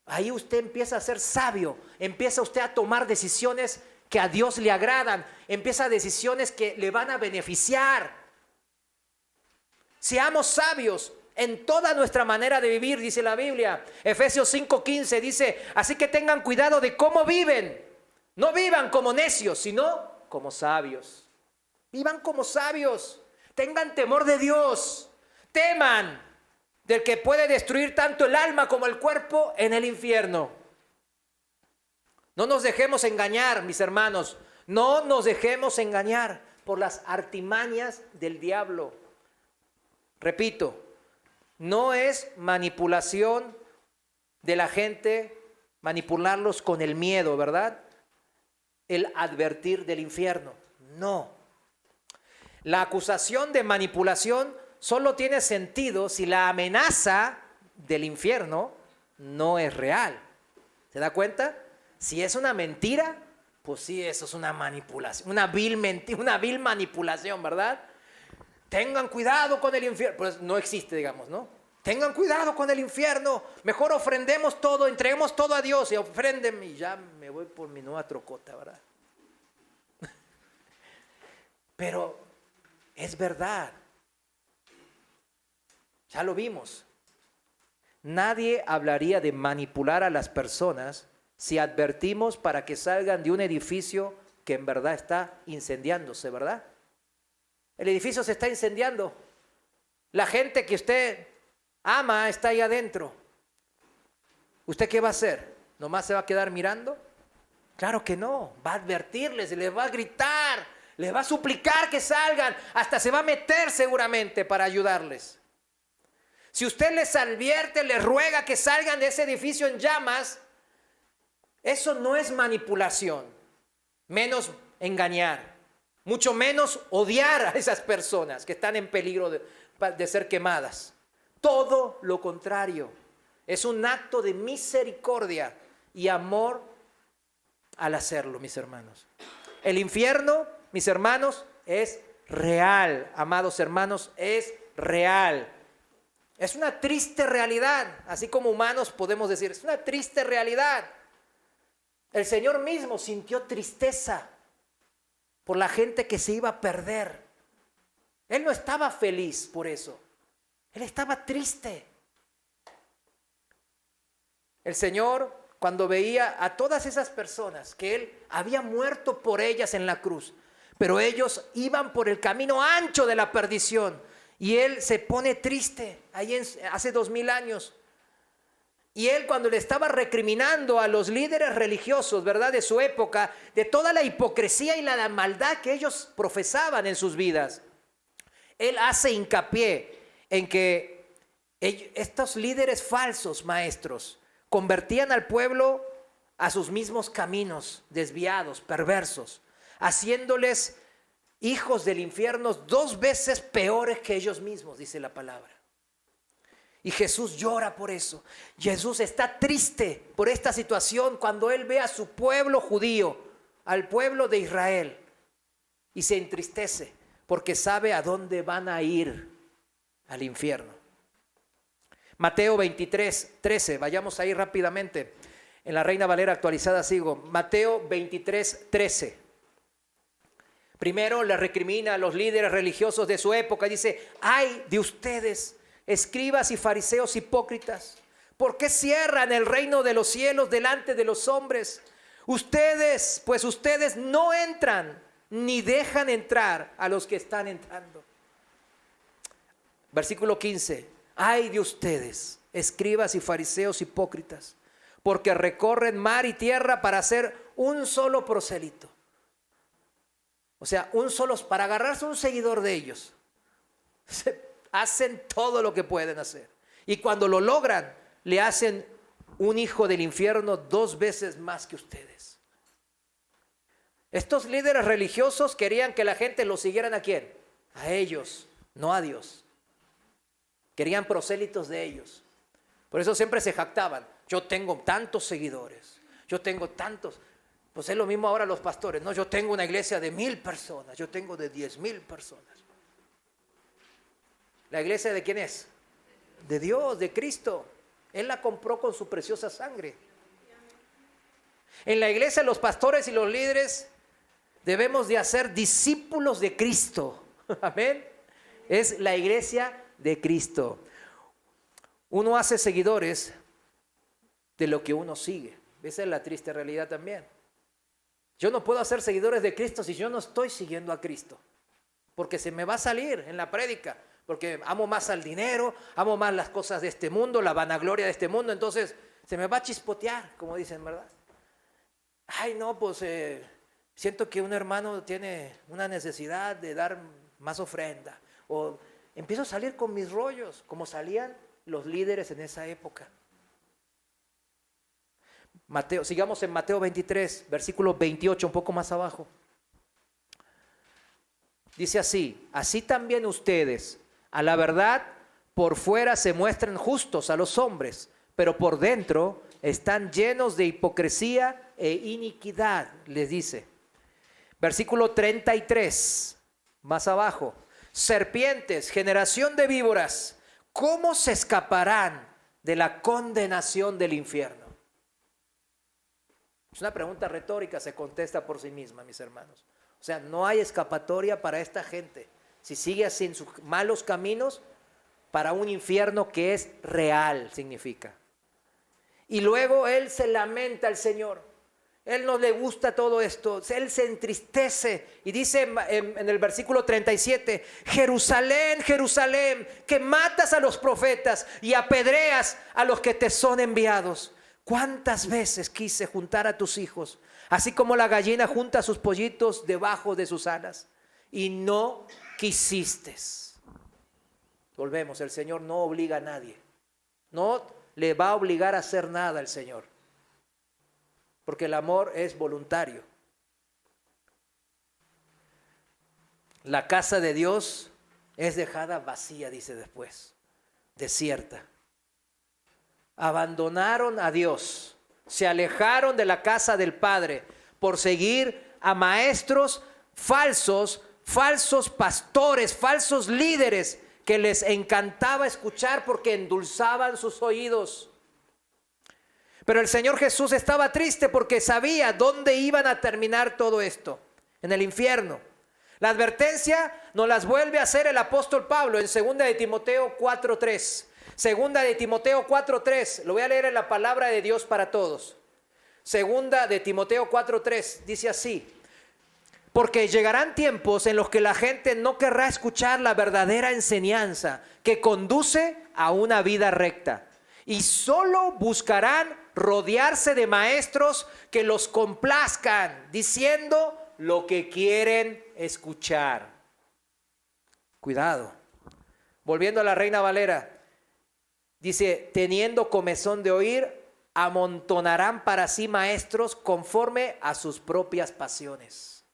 A: Ahí usted empieza a ser sabio, empieza usted a tomar decisiones que a Dios le agradan, empieza decisiones que le van a beneficiar. Seamos sabios en toda nuestra manera de vivir, dice la Biblia. Efesios 5:15 dice, así que tengan cuidado de cómo viven. No vivan como necios, sino como sabios. Vivan como sabios, tengan temor de Dios, teman del que puede destruir tanto el alma como el cuerpo en el infierno. No nos dejemos engañar, mis hermanos, no nos dejemos engañar por las artimañas del diablo. Repito, no es manipulación de la gente, manipularlos con el miedo, ¿verdad? El advertir del infierno, no. La acusación de manipulación solo tiene sentido si la amenaza del infierno no es real. ¿Se da cuenta? Si es una mentira, pues sí, eso es una manipulación, una vil manipulación, ¿verdad? Tengan cuidado con el infierno. Pues no existe, digamos, ¿no? Tengan cuidado con el infierno. Mejor ofrendemos todo, entreguemos todo a Dios y ofrenden y ya me voy por mi nueva trocota, ¿verdad? Pero es verdad. Ya lo vimos. Nadie hablaría de manipular a las personas si advertimos para que salgan de un edificio que en verdad está incendiándose, ¿verdad? El edificio se está incendiando. La gente que usted ama está ahí adentro. ¿Usted qué va a hacer? ¿Nomás se va a quedar mirando? Claro que no. Va a advertirles, les va a gritar, les va a suplicar que salgan, hasta se va a meter seguramente para ayudarles. Si usted les advierte, les ruega que salgan de ese edificio en llamas, eso no es manipulación, menos engañar, mucho menos odiar a esas personas que están en peligro de ser quemadas. Todo lo contrario, es un acto de misericordia y amor al hacerlo, mis hermanos. El infierno, mis hermanos, es real, amados hermanos, es real. Es una triste realidad, así como humanos podemos decir, es una triste realidad. El Señor mismo sintió tristeza por la gente que se iba a perder. Él no estaba feliz por eso, Él estaba triste. El Señor, cuando veía a todas esas personas que Él había muerto por ellas en la cruz, pero ellos iban por el camino ancho de la perdición, y Él se pone triste ahí hace 2000 años. Y Él, cuando le estaba recriminando a los líderes religiosos, ¿verdad?, de su época, de toda la hipocresía y la maldad que ellos profesaban en sus vidas, Él hace hincapié en que estos líderes falsos, maestros, convertían al pueblo a sus mismos caminos, desviados, perversos, haciéndoles hijos del infierno 2 veces peores que ellos mismos, dice la palabra. Y Jesús llora por eso. Jesús está triste por esta situación cuando Él ve a su pueblo judío, al pueblo de Israel, y se entristece porque sabe a dónde van a ir, al infierno. Mateo 23, 13, vayamos ahí rápidamente. En la Reina Valera actualizada sigo. Mateo 23, 13. Primero le recrimina a los líderes religiosos de su época. Dice: ay de ustedes, escribas y fariseos hipócritas, ¿por qué cierran el reino de los cielos delante de los hombres? Ustedes no entran ni dejan entrar a los que están entrando. Versículo 15. Ay de ustedes, escribas y fariseos hipócritas, porque recorren mar y tierra para hacer un solo prosélito. O sea, para agarrarse un seguidor de ellos. Hacen todo lo que pueden hacer. Y cuando lo logran, le hacen un hijo del infierno 2 veces más que ustedes. Estos líderes religiosos querían que la gente los siguieran ¿a quién? A ellos, no a Dios. Querían prosélitos de ellos. Por eso siempre se jactaban. Yo tengo tantos seguidores. Yo tengo tantos. Pues es lo mismo ahora los pastores. No, yo tengo una iglesia de 1000 personas. Yo tengo de 10,000 personas. ¿La iglesia de quién es? De Dios, de Cristo. Él la compró con su preciosa sangre. En la iglesia los pastores y los líderes debemos de hacer discípulos de Cristo. Amén. Es la iglesia de Cristo. Uno hace seguidores de lo que uno sigue. Esa es la triste realidad también. Yo no puedo hacer seguidores de Cristo si yo no estoy siguiendo a Cristo, porque se me va a salir en la prédica, porque amo más al dinero, amo más las cosas de este mundo, la vanagloria de este mundo, entonces se me va a chispotear, como dicen, ¿verdad? Ay, no, pues siento que un hermano tiene una necesidad de dar más ofrenda, o empiezo a salir con mis rollos, como salían los líderes en esa época. Sigamos en Mateo 23, versículo 28, un poco más abajo. Dice así: así también ustedes, a la verdad, por fuera se muestran justos a los hombres, pero por dentro están llenos de hipocresía e iniquidad, les dice. Versículo 33, más abajo: serpientes, generación de víboras, ¿cómo se escaparán de la condenación del infierno? Es una pregunta retórica, se contesta por sí misma, mis hermanos. O sea, no hay escapatoria para esta gente si sigue así en sus malos caminos, para un infierno que es real, significa. Y luego él se lamenta al Señor. Él no le gusta todo esto, él se entristece y dice en el versículo 37, Jerusalén, Jerusalén, que matas a los profetas y apedreas a los que te son enviados. ¿Cuántas veces quise juntar a tus hijos, así como la gallina junta a sus pollitos debajo de sus alas, y no quisiste? Volvemos, el Señor no obliga a nadie, no le va a obligar a hacer nada el Señor, porque el amor es voluntario. La casa de Dios es dejada vacía, dice después, desierta. Abandonaron a Dios, se alejaron de la casa del Padre por seguir a maestros falsos, falsos pastores, falsos líderes que les encantaba escuchar porque endulzaban sus oídos. Pero el Señor Jesús estaba triste porque sabía dónde iban a terminar todo esto, en el infierno. La advertencia nos las vuelve a hacer el apóstol Pablo en 2 de Timoteo 4:3. 2 de Timoteo 4:3, lo voy a leer en la palabra de Dios para todos. 2 de Timoteo 4:3 dice así: porque llegarán tiempos en los que la gente no querrá escuchar la verdadera enseñanza que conduce a una vida recta, y solo buscarán rodearse de maestros que los complazcan, diciendo lo que quieren escuchar. Cuidado. Volviendo a la Reina Valera, dice: teniendo comezón de oír, amontonarán para sí maestros conforme a sus propias pasiones,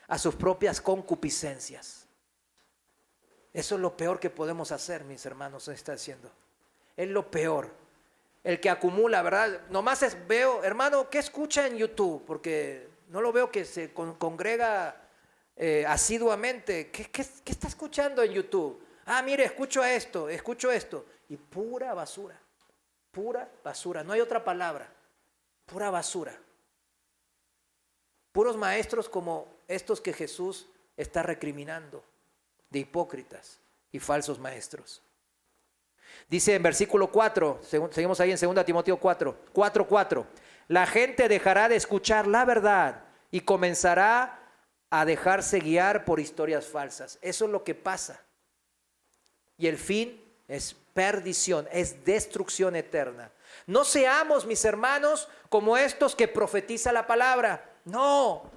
A: a sus propias concupiscencias. Eso es lo peor que podemos hacer, mis hermanos, está diciendo. Es lo peor. El que acumula, ¿verdad? Nomás veo, hermano, ¿qué escucha en YouTube? Porque no lo veo que se congrega asiduamente. ¿Qué está escuchando en YouTube? Ah, mire, escucho esto. Y pura basura. Pura basura. No hay otra palabra. Pura basura. Puros maestros como estos que Jesús está recriminando, de hipócritas y falsos maestros. Dice en versículo 4, seguimos ahí en 2 Timoteo 4:4. La gente dejará de escuchar la verdad y comenzará a dejarse guiar por historias falsas. Eso es lo que pasa. Y el fin es perdición, es destrucción eterna. No seamos, mis hermanos, como estos que profetiza la palabra. No.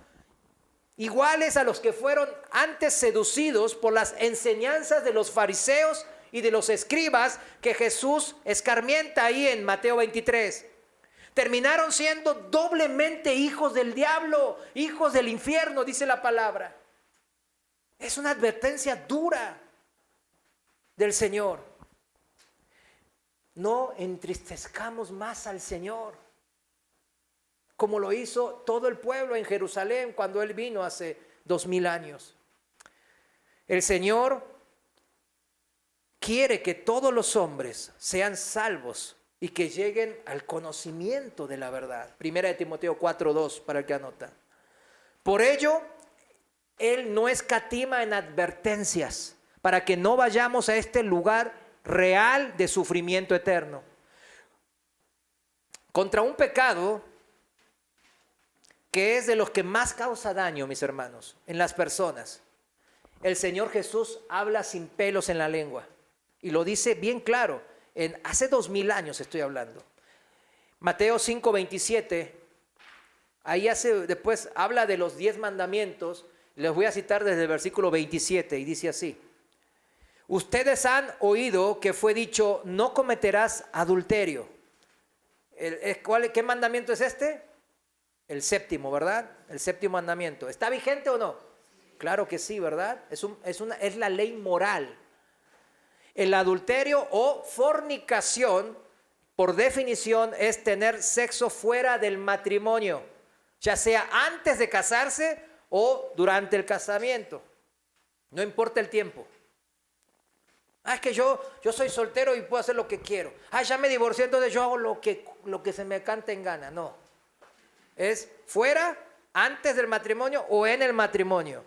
A: Iguales a los que fueron antes seducidos por las enseñanzas de los fariseos y de los escribas que Jesús escarmienta ahí en Mateo 23. Terminaron siendo doblemente hijos del diablo, hijos del infierno, dice la palabra. Es una advertencia dura del Señor. No entristezcamos más al Señor, como lo hizo todo el pueblo en Jerusalén cuando Él vino hace 2000 años. El Señor quiere que todos los hombres sean salvos y que lleguen al conocimiento de la verdad. 1 de Timoteo 4:2 para el que anota. Por ello, Él no escatima en advertencias para que no vayamos a este lugar real de sufrimiento eterno. Contra un pecado que es de los que más causa daño, mis hermanos, en las personas. El Señor Jesús habla sin pelos en la lengua y lo dice bien claro. Hace 2000 años estoy hablando. Mateo 5:27, ahí después habla de los 10 mandamientos. Les voy a citar desde el versículo 27 y dice así: ustedes han oído que fue dicho, no cometerás adulterio. ¿Qué mandamiento es este? El séptimo, ¿verdad? El séptimo mandamiento. ¿Está vigente o no? Claro que sí, ¿verdad? Es la ley moral. El adulterio o fornicación, por definición, es tener sexo fuera del matrimonio, ya sea antes de casarse o durante el casamiento. No importa el tiempo. Es que yo soy soltero y puedo hacer lo que quiero. Ya me divorcié, entonces yo hago lo que se me cante en gana. No. Es fuera, antes del matrimonio o en el matrimonio.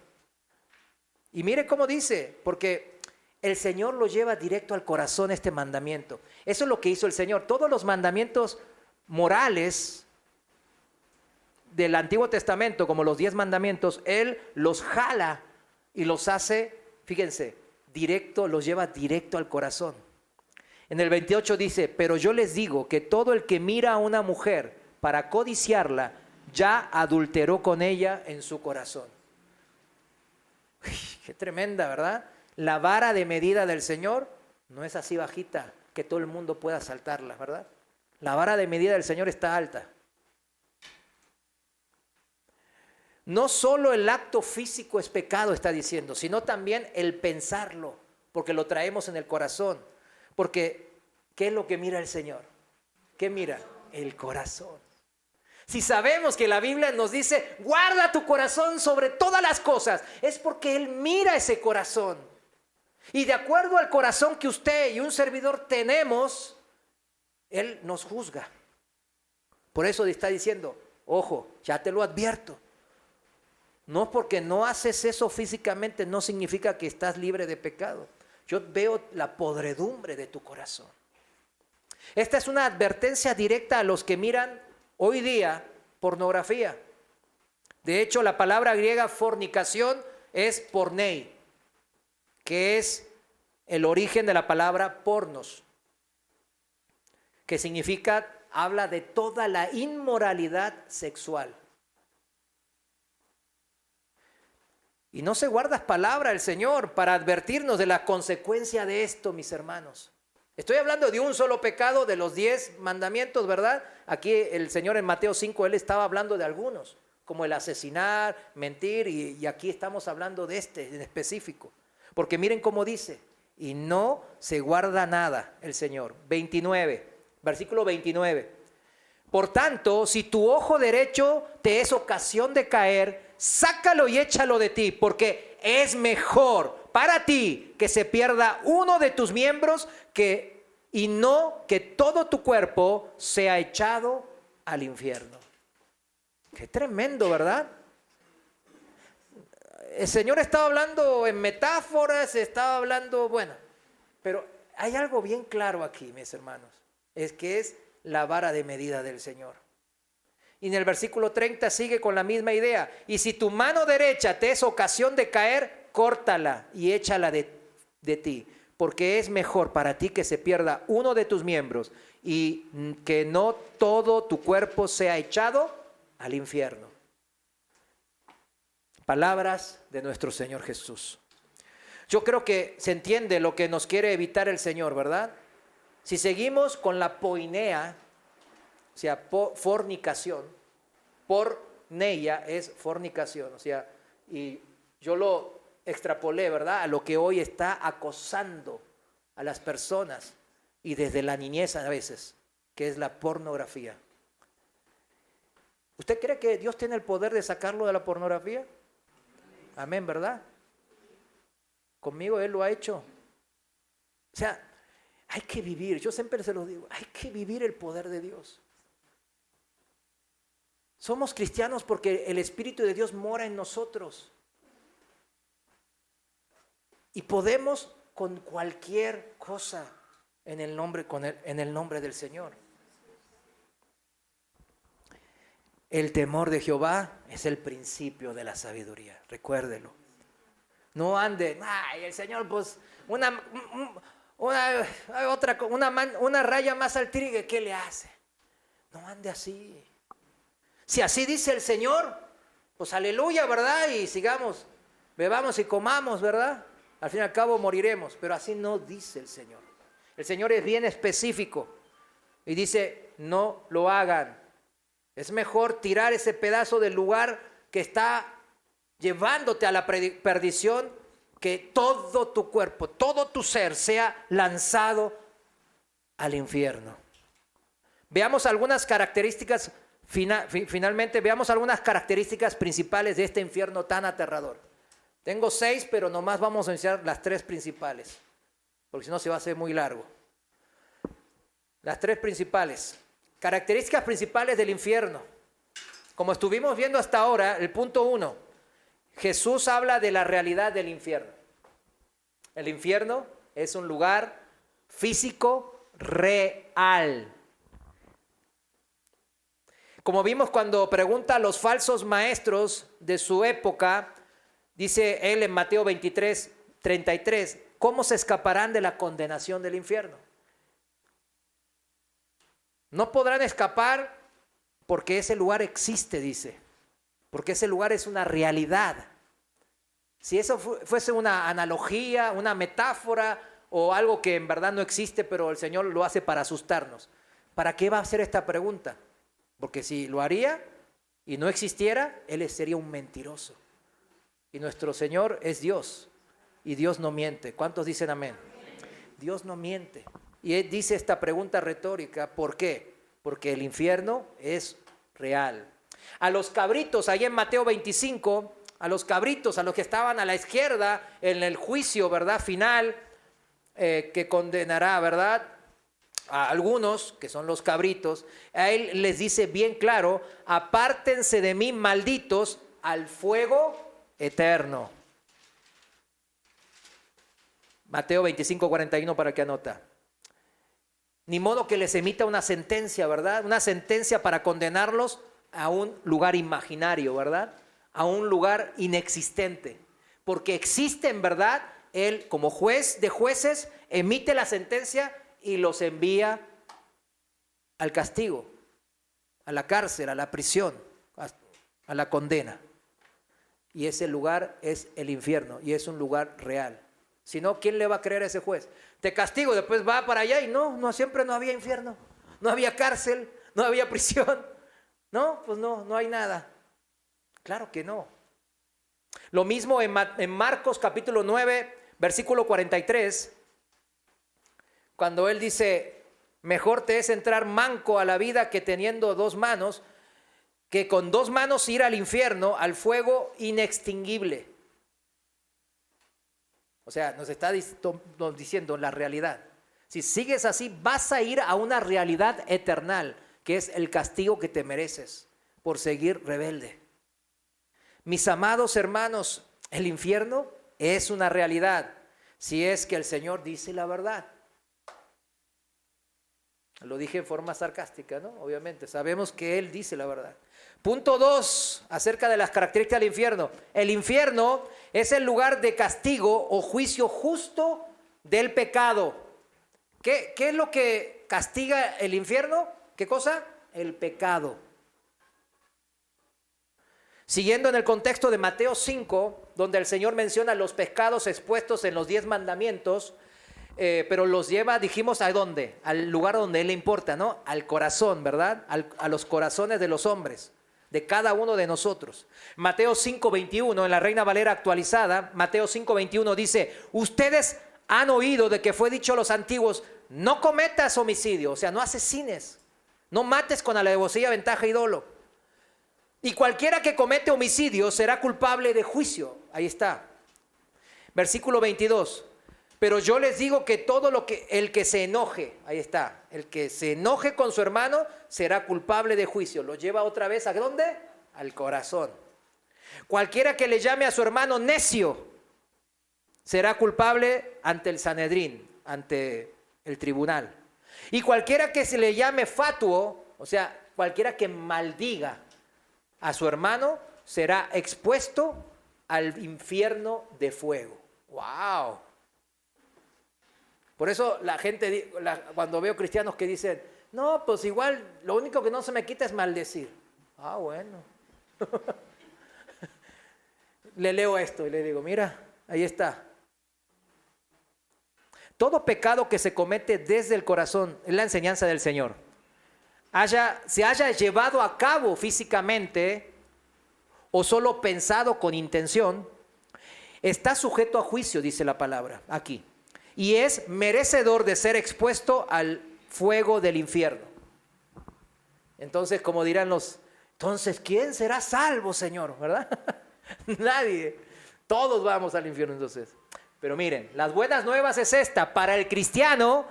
A: Y mire cómo dice, porque el Señor lo lleva directo al corazón este mandamiento. Eso es lo que hizo el Señor. Todos los mandamientos morales del Antiguo Testamento, como los 10 mandamientos, Él los jala y los hace, fíjense, los lleva directo al corazón. En el 28 dice: pero yo les digo que todo el que mira a una mujer para codiciarla, ya adulteró con ella en su corazón. Uy, qué tremenda, ¿verdad? La vara de medida del Señor no es así bajita que todo el mundo pueda saltarla, ¿verdad? La vara de medida del Señor está alta. No solo el acto físico es pecado, está diciendo, sino también el pensarlo, porque lo traemos en el corazón. Porque, ¿qué es lo que mira el Señor? ¿Qué mira? El corazón. Si sabemos que la Biblia nos dice, guarda tu corazón sobre todas las cosas, es porque Él mira ese corazón. Y de acuerdo al corazón que usted y un servidor tenemos, Él nos juzga. Por eso está diciendo, ojo, ya te lo advierto. No porque no haces eso físicamente no significa que estás libre de pecado. Yo veo la podredumbre de tu corazón. Esta es una advertencia directa a los que miran hoy día pornografía. De hecho, la palabra griega fornicación es pornei, que es el origen de la palabra pornos, que significa, habla de toda la inmoralidad sexual. Y no se guarda palabra el Señor para advertirnos de la consecuencia de esto, mis hermanos. Estoy hablando de un solo pecado de los 10 mandamientos, ¿verdad? Aquí el Señor en Mateo 5, Él estaba hablando de algunos, como el asesinar, mentir, y aquí estamos hablando de este en específico. Porque miren cómo dice, y no se guarda nada el Señor. 29, versículo 29. Por tanto, si tu ojo derecho te es ocasión de caer, sácalo y échalo de ti, porque es mejor para ti que se pierda uno de tus miembros y no que todo tu cuerpo sea echado al infierno. Qué tremendo, ¿verdad? El Señor estaba hablando en metáforas, estaba hablando, bueno, pero hay algo bien claro aquí, mis hermanos, es que es la vara de medida del Señor. Y en el versículo 30 sigue con la misma idea. Y si tu mano derecha te es ocasión de caer, córtala y échala de ti, porque es mejor para ti que se pierda uno de tus miembros y que no todo tu cuerpo sea echado al infierno. Palabras de nuestro Señor Jesús. Yo creo que se entiende lo que nos quiere evitar el Señor, ¿verdad? Si seguimos con la poinea, o sea, fornicación, porneia es fornicación, o sea, y yo lo extrapolé, ¿verdad?, a lo que hoy está acosando a las personas y desde la niñez a veces, que es la pornografía. ¿Usted cree que Dios tiene el poder de sacarlo de la pornografía? Amén, ¿verdad? Conmigo Él lo ha hecho. O sea, hay que vivir, yo siempre se lo digo, hay que vivir el poder de Dios. Somos cristianos porque el Espíritu de Dios mora en nosotros. Y podemos con cualquier cosa en el nombre del Señor. El temor de Jehová es el principio de la sabiduría, recuérdelo. No ande, ay, el Señor, pues, una raya más al tigre, ¿qué le hace? No ande así. Si así dice el Señor, pues aleluya, ¿verdad? Y sigamos, bebamos y comamos, ¿verdad? Al fin y al cabo moriremos, pero así no dice el Señor. El Señor es bien específico y dice, no lo hagan. Es mejor tirar ese pedazo del lugar que está llevándote a la perdición, que todo tu cuerpo, todo tu ser sea lanzado al infierno. Veamos algunas características, finalmente veamos algunas características principales de este infierno tan aterrador. Tengo 6, pero nomás vamos a enseñar las 3 principales, porque si no se va a hacer muy largo. Las 3 principales. Características principales del infierno. Como estuvimos viendo hasta ahora, el punto 1, Jesús habla de la realidad del infierno. El infierno es un lugar físico real. Como vimos cuando pregunta a los falsos maestros de su época, dice él en Mateo 23, 33, ¿cómo se escaparán de la condenación del infierno? No podrán escapar porque ese lugar existe, dice, porque ese lugar es una realidad. Si eso fuese una analogía, una metáfora o algo que en verdad no existe, pero el Señor lo hace para asustarnos, ¿para qué va a hacer esta pregunta? Porque si lo haría y no existiera, Él sería un mentiroso. Y nuestro Señor es Dios y Dios no miente. ¿Cuántos dicen amén? Dios no miente. Y Él dice esta pregunta retórica, ¿por qué? Porque el infierno es real. A los cabritos, ahí en Mateo 25, a los cabritos, a los que estaban a la izquierda en el juicio, ¿verdad? Final, que condenará, ¿verdad? A algunos, que son los cabritos, a él les dice bien claro: apártense de mí, malditos, al fuego eterno. Mateo 25:41 para que anota. Ni modo que les emita una sentencia, ¿verdad? Una sentencia para condenarlos a un lugar imaginario, ¿verdad? A un lugar inexistente. Porque existe en verdad, él como juez de jueces emite la sentencia y los envía al castigo, a la cárcel, a la prisión, a la condena. Y ese lugar es el infierno y es un lugar real. Si no, ¿quién le va a creer a ese juez? Te castigo, después va para allá y no, siempre no había infierno, no había cárcel, no había prisión. No, pues no hay nada. Claro que no. Lo mismo en Marcos capítulo 9, versículo 43, cuando él dice: mejor te es entrar manco a la vida que teniendo dos manos, que con dos manos ir al infierno, al fuego inextinguible. O sea, nos está diciendo la realidad. Si sigues así, vas a ir a una realidad eterna, que es el castigo que te mereces por seguir rebelde. Mis amados hermanos, el infierno es una realidad, si es que el Señor dice la verdad. Lo dije en forma sarcástica, ¿no? Obviamente, sabemos que Él dice la verdad. Punto 2, acerca de las características del infierno. El infierno es el lugar de castigo o juicio justo del pecado. ¿Qué es lo que castiga el infierno? ¿Qué cosa? El pecado. Siguiendo en el contexto de Mateo 5, donde el Señor menciona los pecados expuestos en los 10 mandamientos, pero los lleva, dijimos, ¿a dónde? Al lugar donde Él le importa, ¿no? Al corazón, ¿verdad? A los corazones de los hombres, de cada uno de nosotros. Mateo 5:21, en la Reina Valera actualizada, Mateo 5:21 dice: ustedes han oído de que fue dicho a los antiguos: no cometas homicidio, o sea, no asesines, no mates con alevosía, ventaja y dolo. Y cualquiera que comete homicidio será culpable de juicio. Ahí está. Versículo 22. Pero yo les digo que el que se enoje, ahí está, el que se enoje con su hermano será culpable de juicio. Lo lleva otra vez ¿a dónde? Al corazón. Cualquiera que le llame a su hermano necio será culpable ante el Sanedrín, ante el tribunal. Y cualquiera que se le llame fatuo, o sea, cualquiera que maldiga a su hermano será expuesto al infierno de fuego. ¡Wow! Por eso la gente, cuando veo cristianos que dicen: no, pues igual, lo único que no se me quita es maldecir. Ah, bueno. Le leo esto y le digo: mira, ahí está. Todo pecado que se comete desde el corazón, es la enseñanza del Señor, se haya llevado a cabo físicamente o solo pensado con intención, está sujeto a juicio, dice la palabra aquí. Y es merecedor de ser expuesto al fuego del infierno. Entonces, como dirán entonces, ¿quién será salvo, Señor? ¿Verdad? Nadie. Todos vamos al infierno entonces. Pero miren, las buenas nuevas es esta: para el cristiano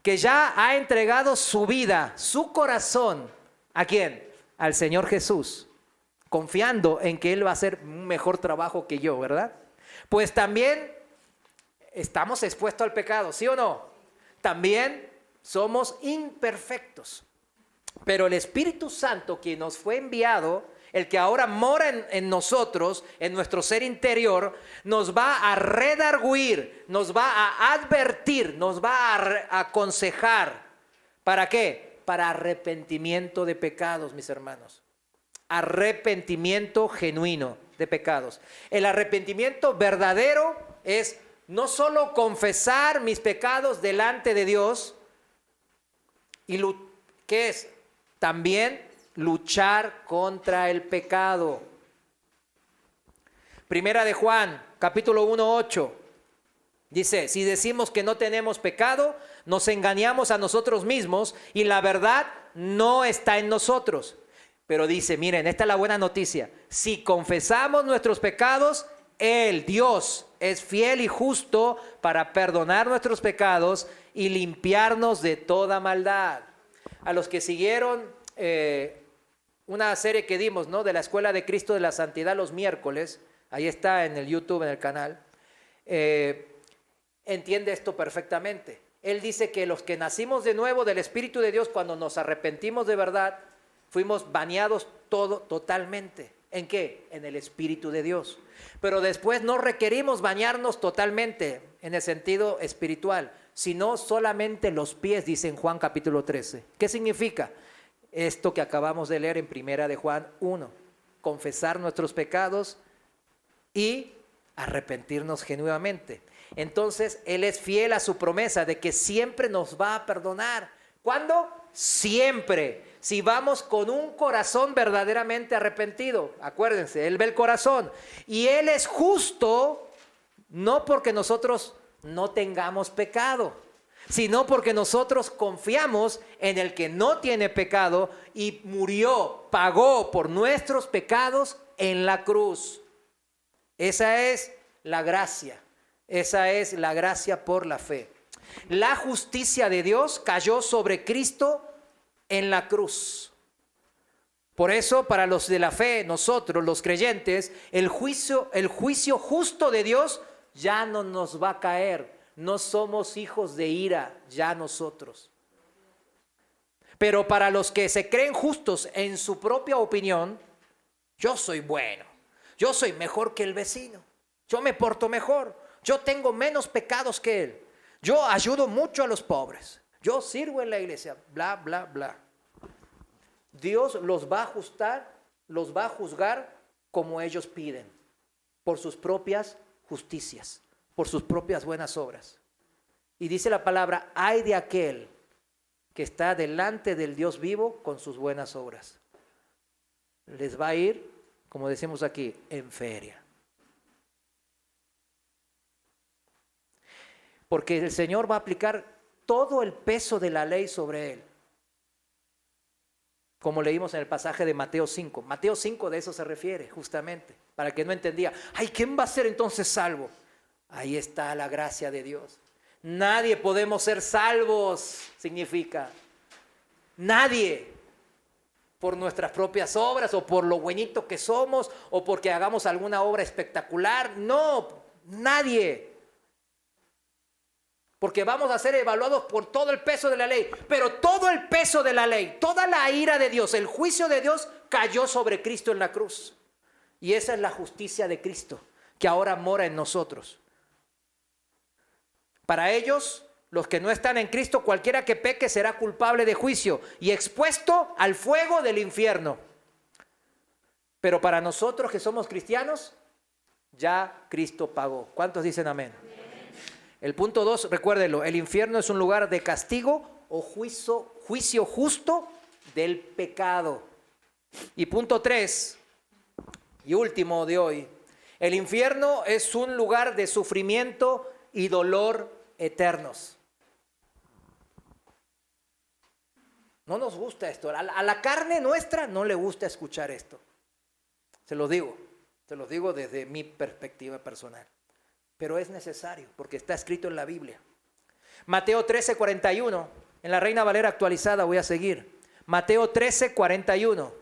A: que ya ha entregado su vida, su corazón, ¿a quién? Al Señor Jesús, confiando en que Él va a hacer un mejor trabajo que yo, ¿verdad? Pues también estamos expuestos al pecado, ¿sí o no? También somos imperfectos. Pero el Espíritu Santo, quien nos fue enviado, el que ahora mora en nosotros, en nuestro ser interior, nos va a redarguir, nos va a advertir, nos va a aconsejar. ¿Para qué? Para arrepentimiento de pecados, mis hermanos. Arrepentimiento genuino de pecados. El arrepentimiento verdadero es no solo confesar mis pecados delante de Dios, ¿qué es? También luchar contra el pecado. Primera de Juan, capítulo 1:8, dice: si decimos que no tenemos pecado, nos engañamos a nosotros mismos y la verdad no está en nosotros. Pero dice, miren, esta es la buena noticia. Si confesamos nuestros pecados, Él, Dios, es fiel y justo para perdonar nuestros pecados y limpiarnos de toda maldad. A los que siguieron una serie que dimos, ¿no?, de la Escuela de Cristo de la Santidad los miércoles, ahí está en el YouTube, en el canal, entiende esto perfectamente. Él dice que los que nacimos de nuevo del Espíritu de Dios, cuando nos arrepentimos de verdad, fuimos bañados totalmente. ¿En qué? En el Espíritu de Dios. Pero después no requerimos bañarnos totalmente en el sentido espiritual, sino solamente los pies, dice en Juan capítulo 13. ¿Qué significa? Esto que acabamos de leer en Primera de Juan 1. Confesar nuestros pecados y arrepentirnos genuinamente. Entonces, Él es fiel a su promesa de que siempre nos va a perdonar. ¿Cuándo? Siempre. Si vamos con un corazón verdaderamente arrepentido. Acuérdense, Él ve el corazón. Y Él es justo, no porque nosotros no tengamos pecado, sino porque nosotros confiamos en el que no tiene pecado y murió, pagó por nuestros pecados en la cruz. Esa es la gracia. Esa es la gracia por la fe. La justicia de Dios cayó sobre Cristo en la cruz. Por eso, para los de la fe, nosotros, los creyentes, el juicio justo de Dios ya no nos va a caer. No somos hijos de ira, ya nosotros. Pero para los que se creen justos en su propia opinión, yo soy bueno, yo soy mejor que el vecino, yo me porto mejor, yo tengo menos pecados que él, yo ayudo mucho a los pobres, yo sirvo en la iglesia, bla, bla, bla. Dios los va a juzgar como ellos piden, por sus propias justicias, por sus propias buenas obras. Y dice la palabra, ay de aquel que está delante del Dios vivo con sus buenas obras. Les va a ir, como decimos aquí, en feria. Porque el Señor va a aplicar todo el peso de la ley sobre él. Como leímos en el pasaje de Mateo 5. Mateo 5 de eso se refiere, justamente. Para el que no entendía, ay, ¿quién va a ser entonces salvo? Ahí está la gracia de Dios. Nadie podemos ser salvos, significa. Nadie. Por nuestras propias obras o por lo buenito que somos o porque hagamos alguna obra espectacular. No, nadie. Porque vamos a ser evaluados por todo el peso de la ley. Pero todo el peso de la ley, toda la ira de Dios, el juicio de Dios cayó sobre Cristo en la cruz. Y esa es la justicia de Cristo, que ahora mora en nosotros. Para ellos, los que no están en Cristo, cualquiera que peque será culpable de juicio y expuesto al fuego del infierno. Pero para nosotros que somos cristianos, ya Cristo pagó. ¿Cuántos dicen amén? El punto 2, recuérdenlo, el infierno es un lugar de castigo o juicio justo del pecado. Y punto 3, y último de hoy, el infierno es un lugar de sufrimiento y dolor eternos. No nos gusta esto, a la carne nuestra no le gusta escuchar esto. Se los digo desde mi perspectiva personal. Pero es necesario porque está escrito en la Biblia. Mateo 13:41, en la Reina Valera actualizada voy a seguir. Mateo 13:41.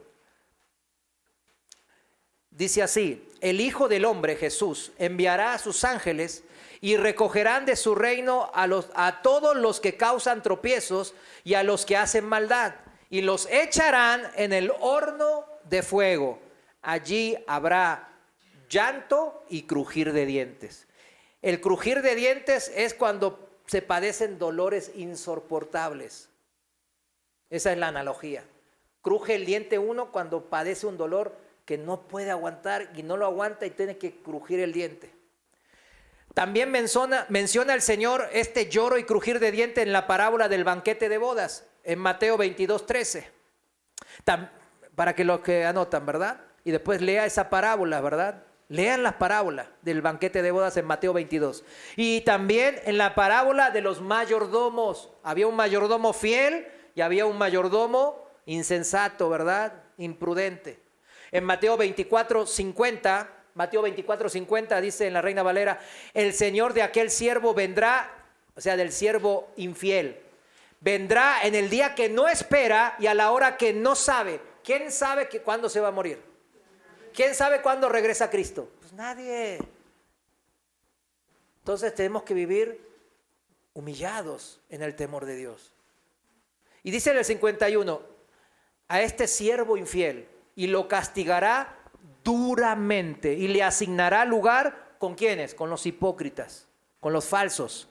A: Dice así, el Hijo del Hombre, Jesús, enviará a sus ángeles y recogerán de su reino a todos los que causan tropiezos y a los que hacen maldad, y los echarán en el horno de fuego. Allí habrá llanto y crujir de dientes. El crujir de dientes es cuando se padecen dolores insoportables. Esa es la analogía. Cruje el diente uno cuando padece un dolor que no puede aguantar y no lo aguanta y tiene que crujir el diente. También menciona el Señor este lloro y crujir de dientes en la parábola del banquete de bodas, en Mateo 22:13. Para que los que anotan, ¿verdad? Y después lea esa parábola, ¿verdad? Lean las parábolas del banquete de bodas en Mateo 22. Y también en la parábola de los mayordomos. Había un mayordomo fiel y había un mayordomo insensato, ¿verdad? imprudente. En Mateo 24:50 dice en la Reina Valera, el Señor de aquel siervo vendrá, o sea, del siervo infiel, vendrá en el día que no espera y a la hora que no sabe. ¿Quién sabe cuándo se va a morir? ¿Quién sabe cuándo regresa Cristo? Pues nadie. Entonces tenemos que vivir humillados en el temor de Dios. Y dice en el 51, a este siervo infiel, y lo castigará duramente, y le asignará lugar, ¿con quiénes? Con los hipócritas, con los falsos.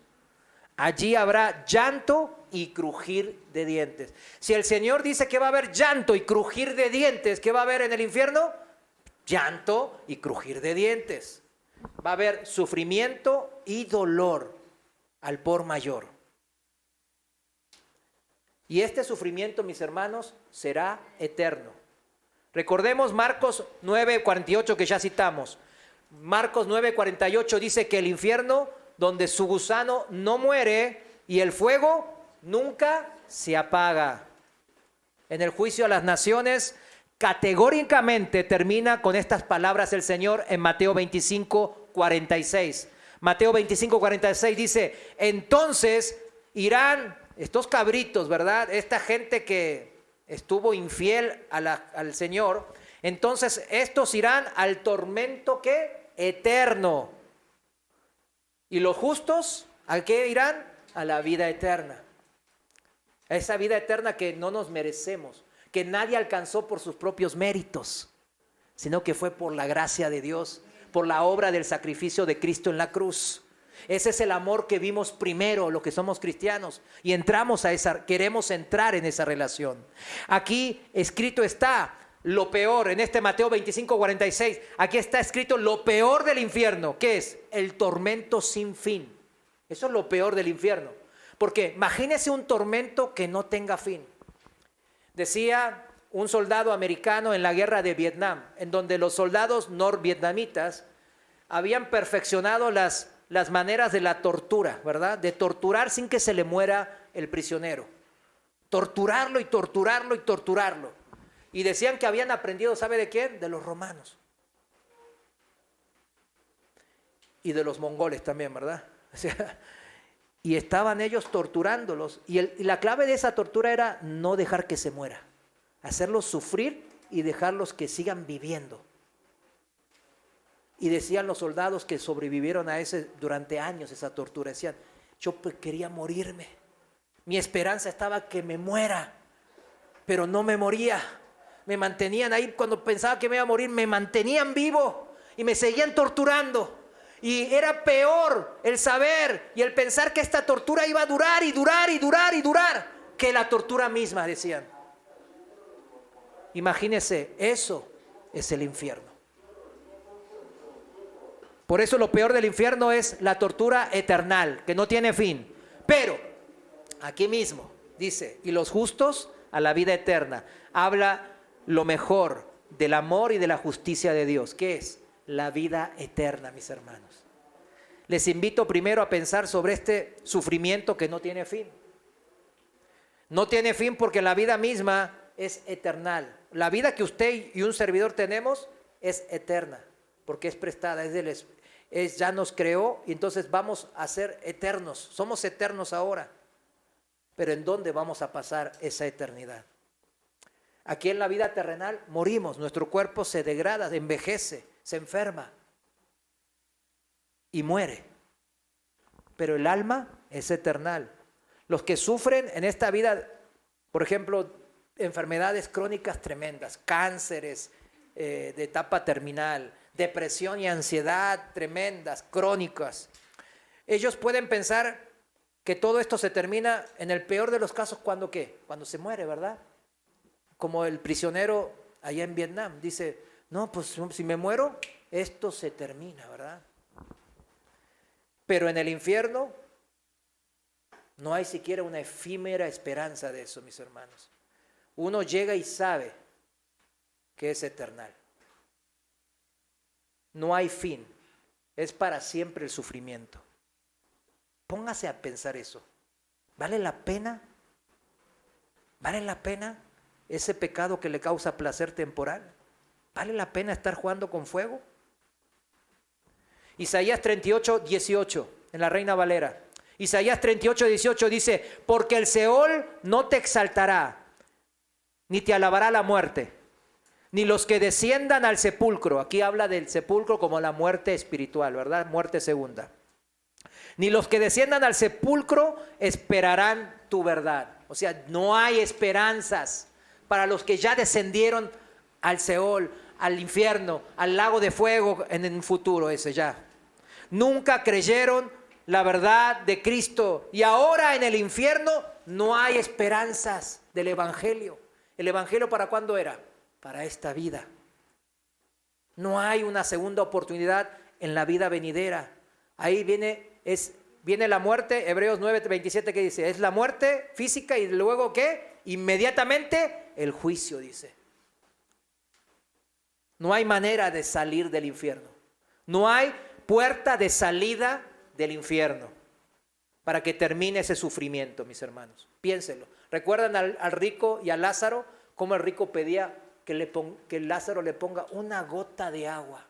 A: Allí habrá llanto y crujir de dientes. Si el Señor dice que va a haber llanto y crujir de dientes, ¿qué va a haber en el infierno? Llanto y crujir de dientes. Va a haber sufrimiento y dolor al por mayor. Y este sufrimiento, mis hermanos, será eterno. Recordemos Marcos 9:48 que ya citamos. Marcos 9:48 dice que el infierno, donde su gusano no muere y el fuego nunca se apaga. En el juicio a las naciones, categóricamente termina con estas palabras el Señor en Mateo 25:46. Mateo 25:46 dice, entonces irán estos cabritos, ¿verdad? Esta gente que estuvo infiel al Señor, entonces estos irán al tormento, ¿qué? Eterno. ¿Y los justos a qué irán? A la vida eterna. A esa vida eterna que no nos merecemos, que nadie alcanzó por sus propios méritos, sino que fue por la gracia de Dios, por la obra del sacrificio de Cristo en la cruz. Ese es el amor que vimos primero, los que somos cristianos, y queremos entrar en esa relación. Aquí escrito está lo peor, en este Mateo 25:46, aquí está escrito lo peor del infierno. ¿Qué es? El tormento sin fin. Eso es lo peor del infierno. Porque imagínese un tormento que no tenga fin. Decía un soldado americano en la guerra de Vietnam, en donde los soldados norvietnamitas habían perfeccionado las maneras de la tortura, ¿verdad? De torturar sin que se le muera el prisionero. Torturarlo y torturarlo y torturarlo. Y decían que habían aprendido, ¿sabe de quién? De los romanos. Y de los mongoles también, ¿verdad? O sea, y estaban ellos torturándolos. Y la clave de esa tortura era no dejar que se muera. Hacerlos sufrir y dejarlos que sigan viviendo. Y decían los soldados que sobrevivieron durante años esa tortura. Decían, yo quería morirme. Mi esperanza estaba que me muera, pero no me moría. Me mantenían ahí, cuando pensaba que me iba a morir, me mantenían vivo y me seguían torturando. Y era peor el saber y el pensar que esta tortura iba a durar y durar y durar y durar que la tortura misma, decían. Imagínense, eso es el infierno. Por eso lo peor del infierno es la tortura eternal, que no tiene fin. Pero, aquí mismo, dice, y los justos a la vida eterna. Habla lo mejor del amor y de la justicia de Dios. ¿Qué es? La vida eterna, mis hermanos. Les invito primero a pensar sobre este sufrimiento que no tiene fin. No tiene fin porque la vida misma es eternal. La vida que usted y un servidor tenemos es eterna, porque es prestada, ya nos creó y entonces vamos a ser eternos. Somos eternos ahora. Pero ¿en dónde vamos a pasar esa eternidad? Aquí en la vida terrenal morimos, nuestro cuerpo se degrada, envejece, se enferma y muere. Pero el alma es eternal. Los que sufren en esta vida, por ejemplo, enfermedades crónicas tremendas, cánceres de etapa terminal, depresión y ansiedad tremendas, crónicas. Ellos pueden pensar que todo esto se termina en el peor de los casos, ¿cuándo qué? Cuando se muere, ¿verdad? Como el prisionero allá en Vietnam, dice, no, pues si me muero, esto se termina, ¿verdad? Pero en el infierno no hay siquiera una efímera esperanza de eso, mis hermanos. Uno llega y sabe que es eternal. No hay fin, es para siempre el sufrimiento. Póngase a pensar eso. ¿Vale la pena? ¿Vale la pena ese pecado que le causa placer temporal. ¿Vale la pena estar jugando con fuego? Isaías 38, 18, en la Reina Valera. Isaías 38, 18 dice: porque el Seol no te exaltará, ni te alabará la muerte, ni los que desciendan al sepulcro. Aquí habla del sepulcro como la muerte espiritual, ¿verdad? Muerte segunda. Ni los que desciendan al sepulcro esperarán tu verdad. O sea, no hay esperanzas para los que ya descendieron al Seol, al infierno, al lago de fuego en el futuro ese ya. Nunca creyeron la verdad de Cristo y ahora en el infierno no hay esperanzas del Evangelio. ¿El Evangelio para cuándo era? Para esta vida. No hay una segunda oportunidad en la vida venidera. Ahí viene la muerte. Hebreos 9, 27, ¿qué dice? Es la muerte física y luego ¿qué? Inmediatamente el juicio, dice. No hay manera de salir del infierno. No hay puerta de salida del infierno para que termine ese sufrimiento, mis hermanos. Piénsenlo. ¿Recuerdan al rico y a Lázaro? Cómo el rico pedía que Lázaro le ponga una gota de agua.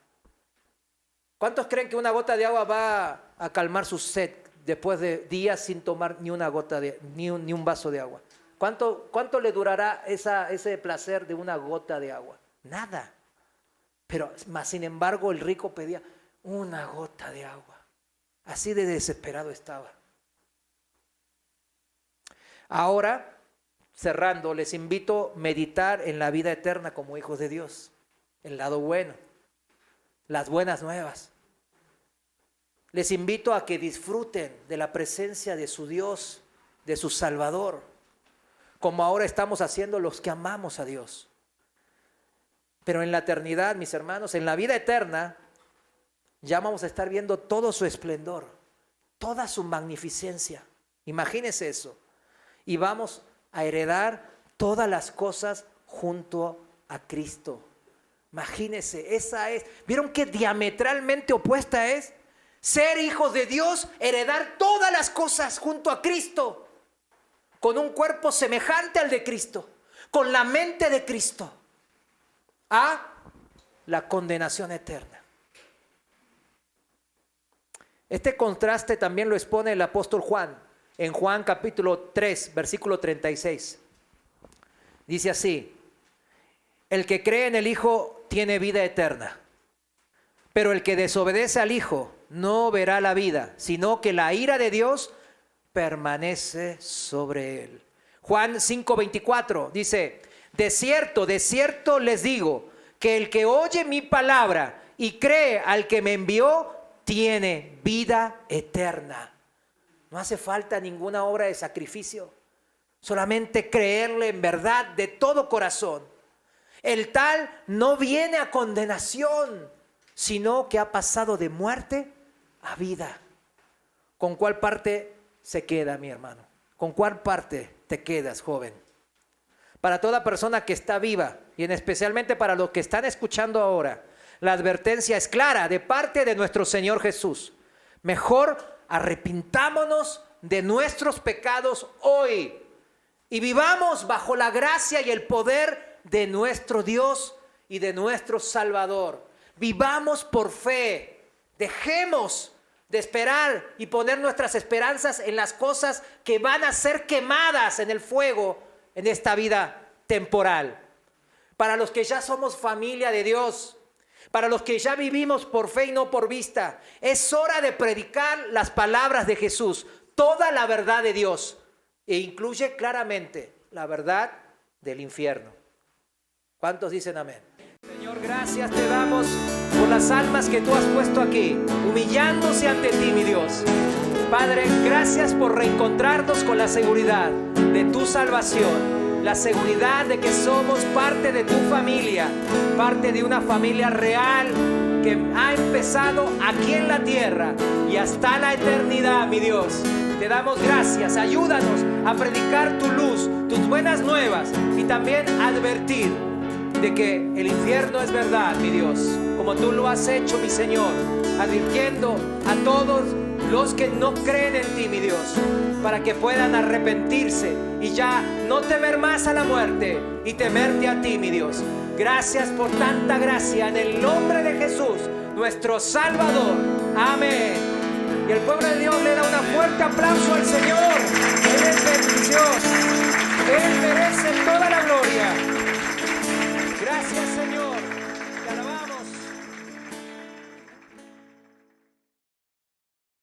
A: ¿Cuántos creen que una gota de agua va a calmar su sed después de días sin tomar ni una gota ni un vaso de agua? ¿Cuánto le durará ese placer de una gota de agua? Nada. Pero sin embargo el rico pedía una gota de agua. Así de desesperado estaba. Ahora, cerrando, les invito a meditar en la vida eterna como hijos de Dios. El lado bueno, las buenas nuevas. Les invito a que disfruten de la presencia de su Dios, de su Salvador, como ahora estamos haciendo los que amamos a Dios. Pero en la eternidad, mis hermanos, en la vida eterna, ya vamos a estar viendo todo su esplendor, toda su magnificencia. Imagínense eso. Y vamos a heredar todas las cosas junto a Cristo. Imagínense, esa es. ¿Vieron qué diametralmente opuesta es? Ser hijos de Dios, heredar todas las cosas junto a Cristo, con un cuerpo semejante al de Cristo, con la mente de Cristo, a la condenación eterna. Este contraste también lo expone el apóstol Juan, en Juan capítulo 3, versículo 36. Dice así: el que cree en el Hijo tiene vida eterna, pero el que desobedece al Hijo no verá la vida, sino que la ira de Dios permanece sobre él. Juan 5:24 dice: de cierto les digo, que el que oye mi palabra y cree al que me envió, tiene vida eterna. No hace falta ninguna obra de sacrificio, solamente creerle en verdad de todo corazón. El tal no viene a condenación, sino que ha pasado de muerte a vida. ¿Con cuál parte se queda, mi hermano? ¿Con cuál parte te quedas, joven? Para toda persona que está viva, y especialmente para los que están escuchando ahora, la advertencia es clara de parte de nuestro Señor Jesús. Mejor arrepintámonos de nuestros pecados hoy y vivamos bajo la gracia y el poder de nuestro Dios y de nuestro Salvador. Vivamos por fe. Dejemos de esperar y poner nuestras esperanzas en las cosas que van a ser quemadas en el fuego en esta vida temporal. Para los que ya somos familia de Dios, para los que ya vivimos por fe y no por vista, es hora de predicar las palabras de Jesús, toda la verdad de Dios, e incluye claramente la verdad del infierno. ¿Cuántos dicen amén? Señor, gracias te damos por las almas que tú has puesto aquí, humillándose ante ti, mi Dios. Padre, gracias por reencontrarnos con la seguridad de tu salvación. La seguridad de que somos parte de tu familia, parte de una familia real que ha empezado aquí en la tierra y hasta la eternidad, mi Dios. Te damos gracias, ayúdanos a predicar tu luz, tus buenas nuevas y también advertir de que el infierno es verdad, mi Dios, como tú lo has hecho, mi Señor, advirtiendo a todos los que no creen en ti, mi Dios, para que puedan arrepentirse y ya no temer más a la muerte y temerte a ti, mi Dios. Gracias por tanta gracia en el nombre de Jesús, nuestro Salvador. Amén. Y el pueblo de Dios le da un fuerte aplauso al Señor. Él es bendición. Él merece toda la gloria. Gracias, Señor.